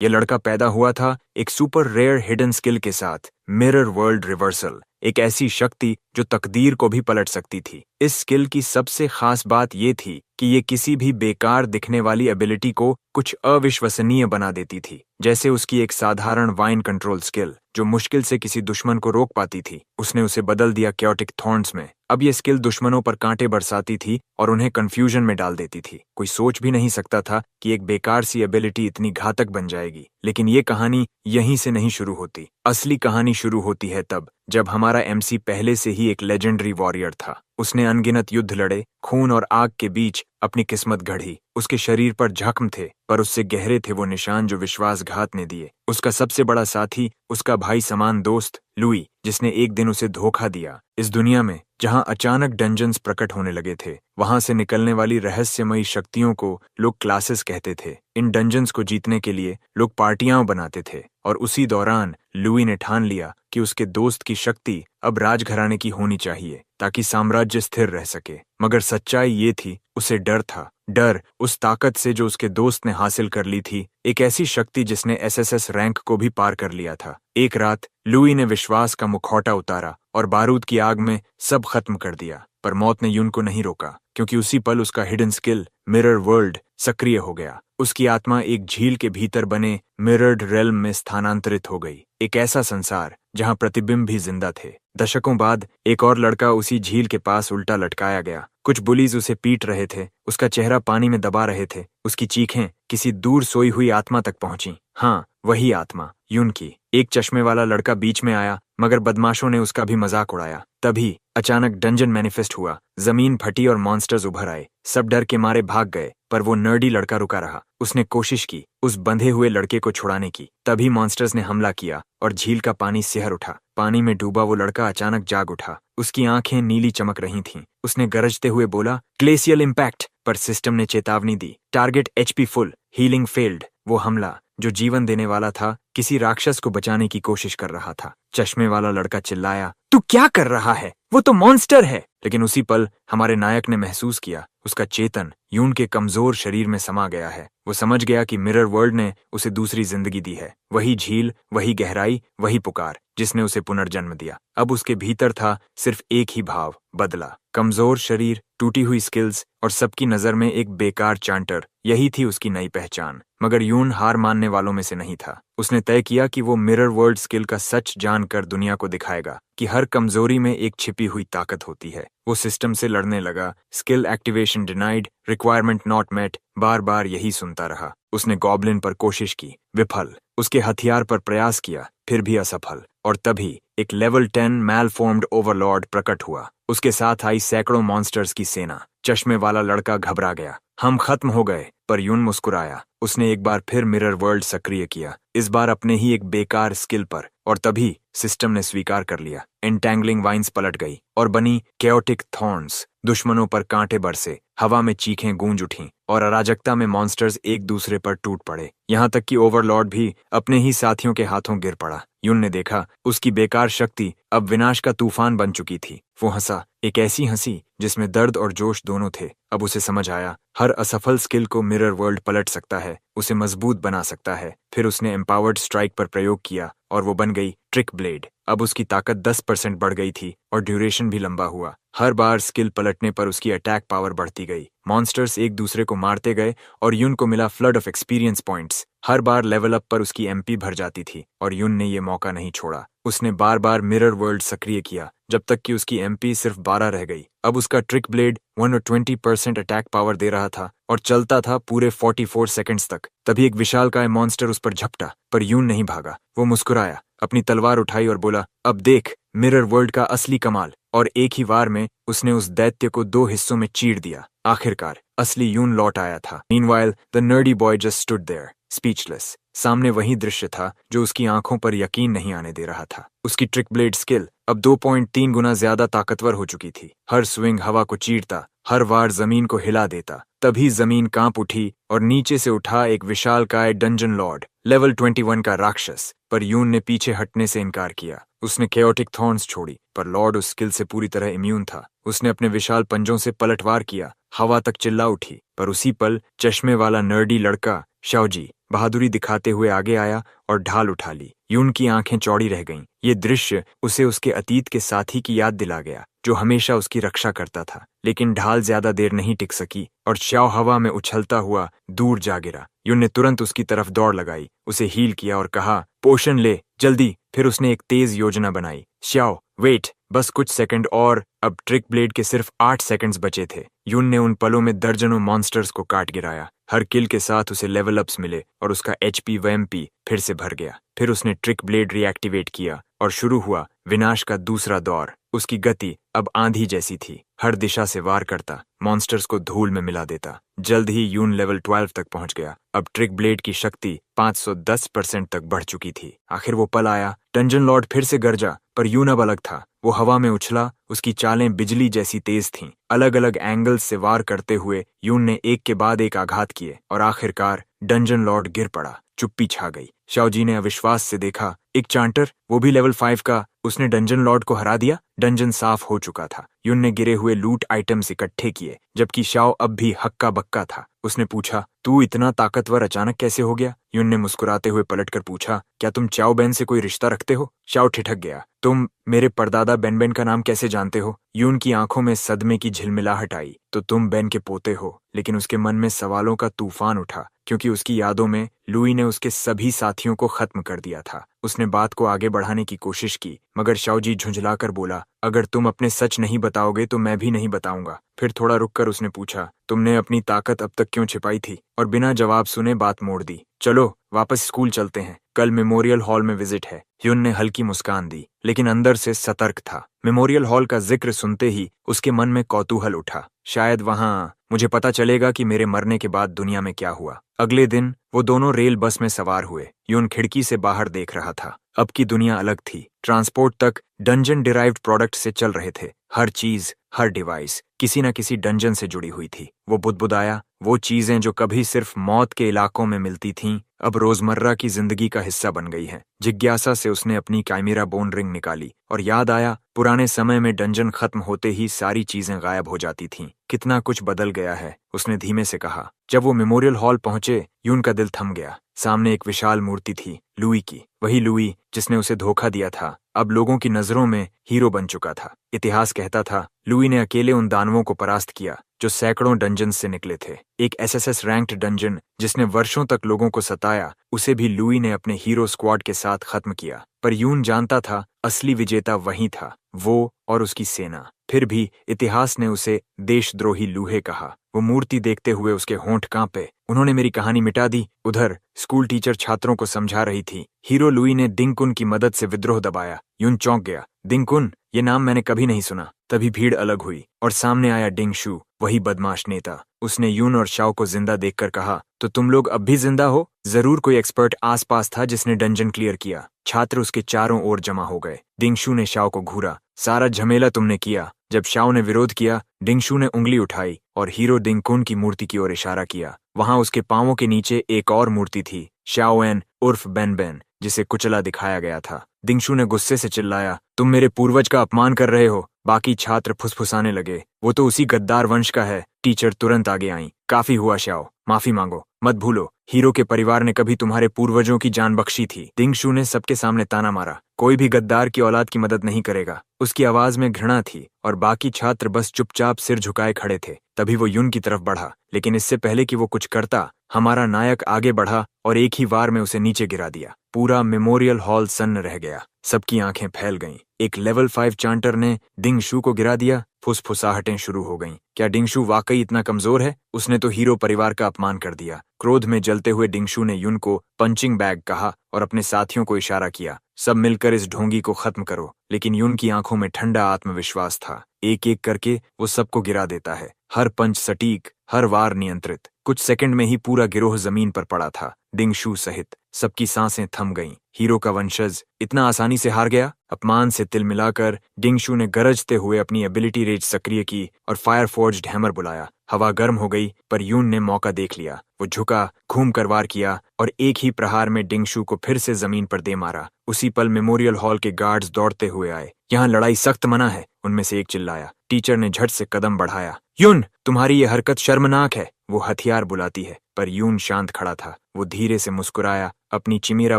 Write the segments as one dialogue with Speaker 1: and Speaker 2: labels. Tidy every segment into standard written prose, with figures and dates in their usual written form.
Speaker 1: ये लड़का पैदा हुआ था एक सुपर रेयर हिडन स्किल के साथ, मिरर वर्ल्ड रिवर्सल, एक ऐसी शक्ति जो तकदीर को भी पलट सकती थी। इस स्किल की सबसे खास बात ये थी कि ये किसी भी बेकार दिखने वाली एबिलिटी को कुछ अविश्वसनीय बना देती थी। जैसे उसकी एक साधारण वाइन कंट्रोल स्किल जो मुश्किल से किसी दुश्मन को रोक पाती थी, उसने उसे बदल दिया क्योटिक थॉर्न्स में। अब ये स्किल दुश्मनों पर कांटे बरसाती थी और उन्हें कंफ्यूजन में डाल देती थी। कोई सोच भी नहीं सकता था कि एक बेकार सी एबिलिटी इतनी घातक बन जाएगी। लेकिन ये कहानी यहीं से नहीं शुरू होती। असली कहानी शुरू होती है तब जब हमारा एमसी पहले से ही एक लेजेंडरी वॉरियर था। उसने अनगिनत युद्ध लड़े, खून और आग के बीच अपनी किस्मत गढ़ी। उसके शरीर पर जख्म थे, पर उससे गहरे थे वो निशान जो विश्वासघात ने दिए। उसका सबसे बड़ा साथी उसका भाई समान दोस्त लुई, जिसने एक दिन उसे धोखा दिया। इस दुनिया में जहां अचानक डंजन्स प्रकट होने लगे थे, वहां से निकलने वाली रहस्यमयी शक्तियों को लोग क्लासेस कहते थे। इन डंजन्स को जीतने के लिए लोग पार्टियां बनाते थे, और उसी दौरान लुई ने ठान लिया कि उसके दोस्त की शक्ति अब राजघराने की होनी चाहिए ताकि साम्राज्य स्थिर रह सके। मगर सच्चाई ये थी, उसे डर था। डर उस ताकत से जो उसके दोस्त ने हासिल कर ली थी, एक ऐसी शक्ति जिसने एसएसएस रैंक को भी पार कर लिया था। एक रात लुई ने विश्वास का मुखौटा उतारा और बारूद की आग में सब खत्म कर दिया। पर मौत ने यून को नहीं रोका, क्योंकि उसी पल उसका हिडन स्किल मिरर वर्ल्ड सक्रिय हो गया। उसकी आत्मा एक झील के भीतर बने मिरर्ड रेल्म में स्थानांतरित हो गई, एक ऐसा संसार जहां प्रतिबिंब भी जिंदा थे। दशकों बाद एक और लड़का उसी झील के पास उल्टा लटकाया गया। कुछ बुलीज उसे पीट रहे थे, उसका चेहरा पानी में दबा रहे थे। उसकी चीखें किसी दूर सोई हुई आत्मा तक पहुंची। हाँ, वही आत्मा, यून की। एक चश्मे वाला लड़का बीच में आया, मगर बदमाशों ने उसका भी मजाक उड़ाया। तभी अचानक डंजन मैनिफेस्ट हुआ, जमीन फटी और मॉन्स्टर्स उभर आए। सब डर के मारे भाग गए, पर वो नर्डी लड़का रुका रहा। उसने कोशिश की उस बंधे हुए लड़के को छुड़ाने की। तभी मॉन्स्टर्स ने हमला किया और झील का पानी सिहर उठा। पानी में डूबा वो लड़का अचानक जाग उठा। उसकी आंखें नीली चमक रही थीं। उसने गरजते हुए बोला, ग्लेशियल इम्पैक्ट। पर सिस्टम ने चेतावनी दी, target HP full, healing failed. वो हमला जो जीवन देने वाला था, किसी राक्षस को बचाने की कोशिश कर रहा था। चश्मे वाला लड़का चिल्लाया, तू क्या कर रहा है? वो तो मॉन्स्टर है। लेकिन उसी पल हमारे नायक ने महसूस किया, उसका चेतन यून के कमजोर शरीर में समा गया है। वो समझ गया कि मिरर वर्ल्ड ने उसे दूसरी जिंदगी दी है। वही झील, वही गहराई, वही पुकार जिसने उसे पुनर्जन्म दिया। अब उसके भीतर था सिर्फ एक ही भाव, बदला। कमजोर शरीर, टूटी हुई स्किल्स और सबकी नजर में एक बेकार चांटर, यही थी उसकी नई पहचान। मगर यून हार मानने वालों में से नहीं था। उसने तय किया कि वो मिरर वर्ल्ड स्किल का सच जानकर दुनिया को दिखाएगा कि हर कमजोरी में एक छिपी हुई ताकत होती है। वो सिस्टम से लड़ने लगा, skill activation denied, requirement not met, बार बार यही सुनता रहा। उसने गॉब्लिन पर कोशिश की, विफल। उसके हथियार पर प्रयास किया, फिर भी असफल। और तभी एक लेवल 10 मैलफॉर्म्ड ओवरलॉर्ड प्रकट हुआ। उसके साथ आई सैकड़ों मॉन्स्टर्स की सेना। चश्मे वाला लड़का घबरा गया, हम खत्म हो गए। पर यून मुस्कुराया। उसने एक बार फिर मिरर वर्ल्ड सक्रिय किया, इस बार अपने ही एक बेकार स्किल पर। और तभी सिस्टम ने स्वीकार कर लिया। एंटैंगलिंग वाइन्स पलट गई और बनी केओटिक थॉर्न्स। दुश्मनों पर कांटे बरसे, हवा में चीखें गूंज उठीं और अराजकता में मॉन्स्टर्स एक दूसरे पर टूट पड़े। यहाँ तक कि ओवरलॉर्ड भी अपने ही साथियों के हाथों गिर पड़ा। यून ने देखा उसकी बेकार शक्ति अब विनाश का तूफान बन चुकी थी। वो हंसा, एक ऐसी हंसी जिसमें दर्द और जोश दोनों थे। अब उसे समझ आया, हर असफल स्किल को मिरर वर्ल्ड पलट सकता है, उसे मजबूत बना सकता है। फिर उसने एम्पावर्ड स्ट्राइक पर प्रयोग किया और वो बन गई ट्रिक ब्लेड। अब उसकी ताकत 10% बढ़ गई थी और ड्यूरेशन भी लंबा हुआ। हर बार स्किल पलटने पर उसकी अटैक पावर बढ़ती गई। मॉन्स्टर्स एक दूसरे को मारते गए और यून को मिला flood of experience points. Her bar level up पर उसकी एमपी भर जाती थी और यून ने ये मौका नहीं छोड़ा। उसने बार बार मिरर वर्ल्ड सक्रिय किया जब तक कि उसकी एमपी सिर्फ 12 रह गई। अब उसका ट्रिक ब्लेड 120% अटैक पावर दे रहा था और चलता था पूरे 44 सेकंड्स तक। तभी एक विशालकाय मॉन्स्टर उस पर झपटा, पर यून नहीं भागा। वो मुस्कुराया, अपनी तलवार उठाई और बोला, अब देख मिरर वर्ल्ड का असली कमाल। और एक ही वार में उसने उस दैत्य को 2 हिस्सों में चीर दिया। आखिरकार असली यून लौट आया था। Meanwhile the nerdy boy just stood there, speechless. सामने वही दृश्य था जो उसकी आंखों पर यकीन नहीं आने दे रहा था। उसकी ट्रिक ब्लेड स्किल अब 2.3 गुना ज्यादा ताकतवर हो चुकी थी। हर स्विंग हवा को चीरता, हर वार जमीन को हिला देता। तभी जमीन कांप उठी और नीचे से उठा एक विशालकाय डंजन लॉर्ड, लेवल 21 का राक्षस। पर यून ने पीछे हटने से इनकार किया। उसने केओटिक थॉर्न्स छोड़ी, पर लॉर्ड उस स्किल से पूरी तरह इम्यून था। उसने अपने विशाल पंजों से पलटवार किया, हवा तक चिल्ला उठी, पर उसी पल चश्मे वाला नर्डी लड़का शाओजी बहादुरी दिखाते हुए आगे आया और ढाल उठा ली। यून की आंखें चौड़ी रह गईं। ये दृश्य उसे उसके अतीत के साथी की याद दिला गया, जो हमेशा उसकी रक्षा करता था। लेकिन ढाल ज्यादा देर नहीं टिक सकी और श्याओ हवा में उछलता हुआ दूर जा गिरा। यून ने तुरंत उसकी तरफ दौड़ लगाई, उसे हील किया और कहा, पोशन ले जल्दी। फिर उसने एक तेज योजना बनाई। श्याओ वेट, बस कुछ सेकंड और। अब ट्रिक ब्लेड के सिर्फ 8 सेकंड्स बचे थे। यून ने उन पलों में दर्जनों मॉन्स्टर्स को काट गिराया। हर किल के साथ उसे लेवल अप्स मिले और उसका एचपी वैम्पी फिर से भर गया। फिर उसने ट्रिक ब्लेड रीएक्टिवेट किया और शुरू हुआ विनाश का दूसरा दौर। उसकी गति अब आंधी जैसी थी, हर दिशा से वार करता, मॉन्स्टर्स को धूल में मिला देता। जल्द ही यून लेवल 12 तक पहुंच गया। अब ट्रिक ब्लेड की शक्ति 510% तक बढ़ चुकी थी। आखिर वो पल आया। डंजन लॉर्ड फिर से गरजा, पर यून अब अलग था। वो हवा में उछला, उसकी चालें बिजली जैसी तेज थीं। अलग अलग एंगल्स से वार करते हुए यून ने एक के बाद एक आघात किए और आखिरकार डंजन लॉर्ड गिर पड़ा। चुप्पी छा गई। शाओजी ने अविश्वास से देखा, एक चांटर, वो भी लेवल 5 का, उसने डंजन लॉर्ड को हरा दिया। डंजन साफ हो चुका था। यून ने गिरे हुए लूट आइटम्स इकट्ठे किए, जबकि शाओ अब भी हक्का बक्का था। उसने पूछा, तू इतना ताकतवर अचानक कैसे हो गया? यून ने मुस्कुराते हुए पलटकर पूछा, क्या तुम चाओ बेन से कोई रिश्ता रखते हो? शाओ ठिठक गया, तुम मेरे परदादा बेन का नाम कैसे जानते हो? यून की आंखों में सदमे की झिलमिलाहट आई। तो तुम बेन के पोते हो। लेकिन उसके मन में सवालों का तूफान उठा, क्योंकि उसकी यादों में लुई ने उसके सभी साथियों को खत्म कर दिया था। उसने बात को आगे बढ़ाने की कोशिश की, मगर शाओजी झुंझलाकर बोला, अगर तुम अपने सच नहीं बताओगे तो मैं भी नहीं बताऊंगा। फिर थोड़ा रुककर उसने पूछा, तुमने अपनी ताकत अब तक क्यों छिपाई थी? और बिना जवाब सुने बात मोड़ दी, चलो वापस स्कूल चलते हैं, कल मेमोरियल हॉल में विजिट है। ह्यून ने हल्की मुस्कान दी, लेकिन अंदर से सतर्क था। मेमोरियल हॉल का जिक्र सुनते ही उसके मन में कौतूहल उठा। शायद वहां मुझे पता चलेगा कि मेरे मरने के बाद दुनिया में क्या हुआ। अगले दिन वो दोनों रेल बस में सवार हुए। यून खिड़की से बाहर देख रहा था। अब की दुनिया अलग थी। ट्रांसपोर्ट तक डंजन डिराइव्ड प्रोडक्ट से चल रहे थे। हर चीज, हर डिवाइस किसी न किसी डंजन से जुड़ी हुई थी। वो बुदबुदाया, वो चीजें जो कभी सिर्फ मौत के इलाकों में मिलती थीं, अब रोजमर्रा की जिंदगी का हिस्सा बन गई हैं। जिज्ञासा से उसने अपनी काइमेरा बोन रिंग निकाली और याद आया, पुराने समय में डंजन खत्म होते ही सारी चीजें गायब हो जाती थीं। कितना कुछ बदल गया है, उसने धीमे से कहा। जब वो मेमोरियल हॉल पहुंचे, यून का दिल थम गया। सामने एक विशाल मूर्ति थी, लुई की। वही लुई जिसने उसे धोखा दिया था, अब लोगों की नजरों में हीरो बन चुका था। इतिहास कहता था, लुई ने अकेले उन दानवों को परास्त किया जो सैकड़ों डंजन से निकले थे। एक एसएसएस रैंक्ड डंजन जिसने वर्षों तक लोगों को सताया, उसे भी लुई ने अपने हीरो स्क्वाड के साथ खत्म किया। पर यून जानता था, असली विजेता वही था, वो और उसकी सेना। फिर भी इतिहास ने उसे देशद्रोही लूहे कहा। वो मूर्ति देखते हुए उसके होंठ कांपे। उन्होंने मेरी कहानी मिटा दी। उधर स्कूल टीचर छात्रों को समझा रही थी। हीरो लुई ने दिंगकुन की मदद से विद्रोह दबाया। यून चौंक गया। दिंगकुन, ये नाम मैंने कभी नहीं सुना। तभी भीड़ अलग हुई और सामने आया डिंगशू, वही बदमाश नेता। उसने यून और शाओ को जिंदा देखकर कहा, तो तुम लोग अब भी जिंदा हो? जरूर कोई एक्सपर्ट आसपास था जिसने डंजन क्लियर किया। छात्र उसके चारों ओर जमा हो गए। डिंगशू ने शाओ को घूरा, सारा झमेला तुमने किया। जब शाओ ने विरोध किया, डिंगशू ने उंगली उठाई और हीरो दिंगकुन की मूर्ति की ओर इशारा किया। वहां उसके पांवों के नीचे एक और मूर्ति थी, शाओएन उर्फ बेन, जिसे कुचला दिखाया गया था। दिंगशू ने गुस्से से चिल्लाया, तुम मेरे पूर्वज का अपमान कर रहे हो। बाकी छात्र फुसफुसाने लगे, वो तो उसी गद्दार वंश का है। टीचर तुरंत आगे आईं, काफी हुआ शाओ, माफी मांगो। मत भूलो, हीरो के परिवार ने कभी तुम्हारे पूर्वजों की जान बख्शी थी। दिंगशू ने सबके सामने ताना मारा, कोई भी गद्दार की औलाद की मदद नहीं करेगा। उसकी आवाज में घृणा थी और बाकी छात्र बस चुपचाप सिर झुकाए खड़े थे। तभी वो यून की तरफ बढ़ा, लेकिन इससे पहले कि वो कुछ करता, हमारा नायक आगे बढ़ा और एक ही वार में उसे नीचे गिरा दिया। पूरा मेमोरियल हॉल सन्न रह गया। सबकी आंखें फैल गईं। एक लेवल 5 चांटर ने डिंगशू को गिरा दिया। फुसफुसाहटें शुरू हो गईं। क्या डिंगशू वाकई इतना कमजोर है? उसने तो हीरो परिवार का अपमान कर दिया। क्रोध में जलते हुए डिंगशू ने यून को पंचिंग बैग कहा और अपने साथियों को इशारा किया, सब मिलकर इस ढोंगी को खत्म करो। लेकिन यून की आंखों में ठंडा आत्मविश्वास था। एक एक करके वो सबको गिरा देता है, हर पंच सटीक, हर वार नियंत्रित। कुछ सेकंड में ही पूरा गिरोह जमीन पर पड़ा था, डिंगशू सहित। सबकी सांसें थम गईं। हीरो का वंशज इतना आसानी से हार गया? अपमान से तिल मिलाकर डिंगशू ने गरजते हुए अपनी एबिलिटी रेज सक्रिय की और फायर फोर्ज्ड हैमर बुलाया। हवा गर्म हो गई, पर यून ने मौका देख लिया। वो झुका, घूम कर वार किया और एक ही प्रहार में डिंगशू को फिर से जमीन पर दे मारा। उसी पल मेमोरियल हॉल के गार्ड्स दौड़ते हुए आए। यहाँ लड़ाई सख्त मना है, उनमें से एक चिल्लाया। टीचर ने झट से कदम बढ़ाया। यून, तुम्हारी ये हरकत शर्मनाक है। वो हथियार बुलाती है, पर यून शांत खड़ा था। वो धीरे से मुस्कुराया, अपनी चिमेरा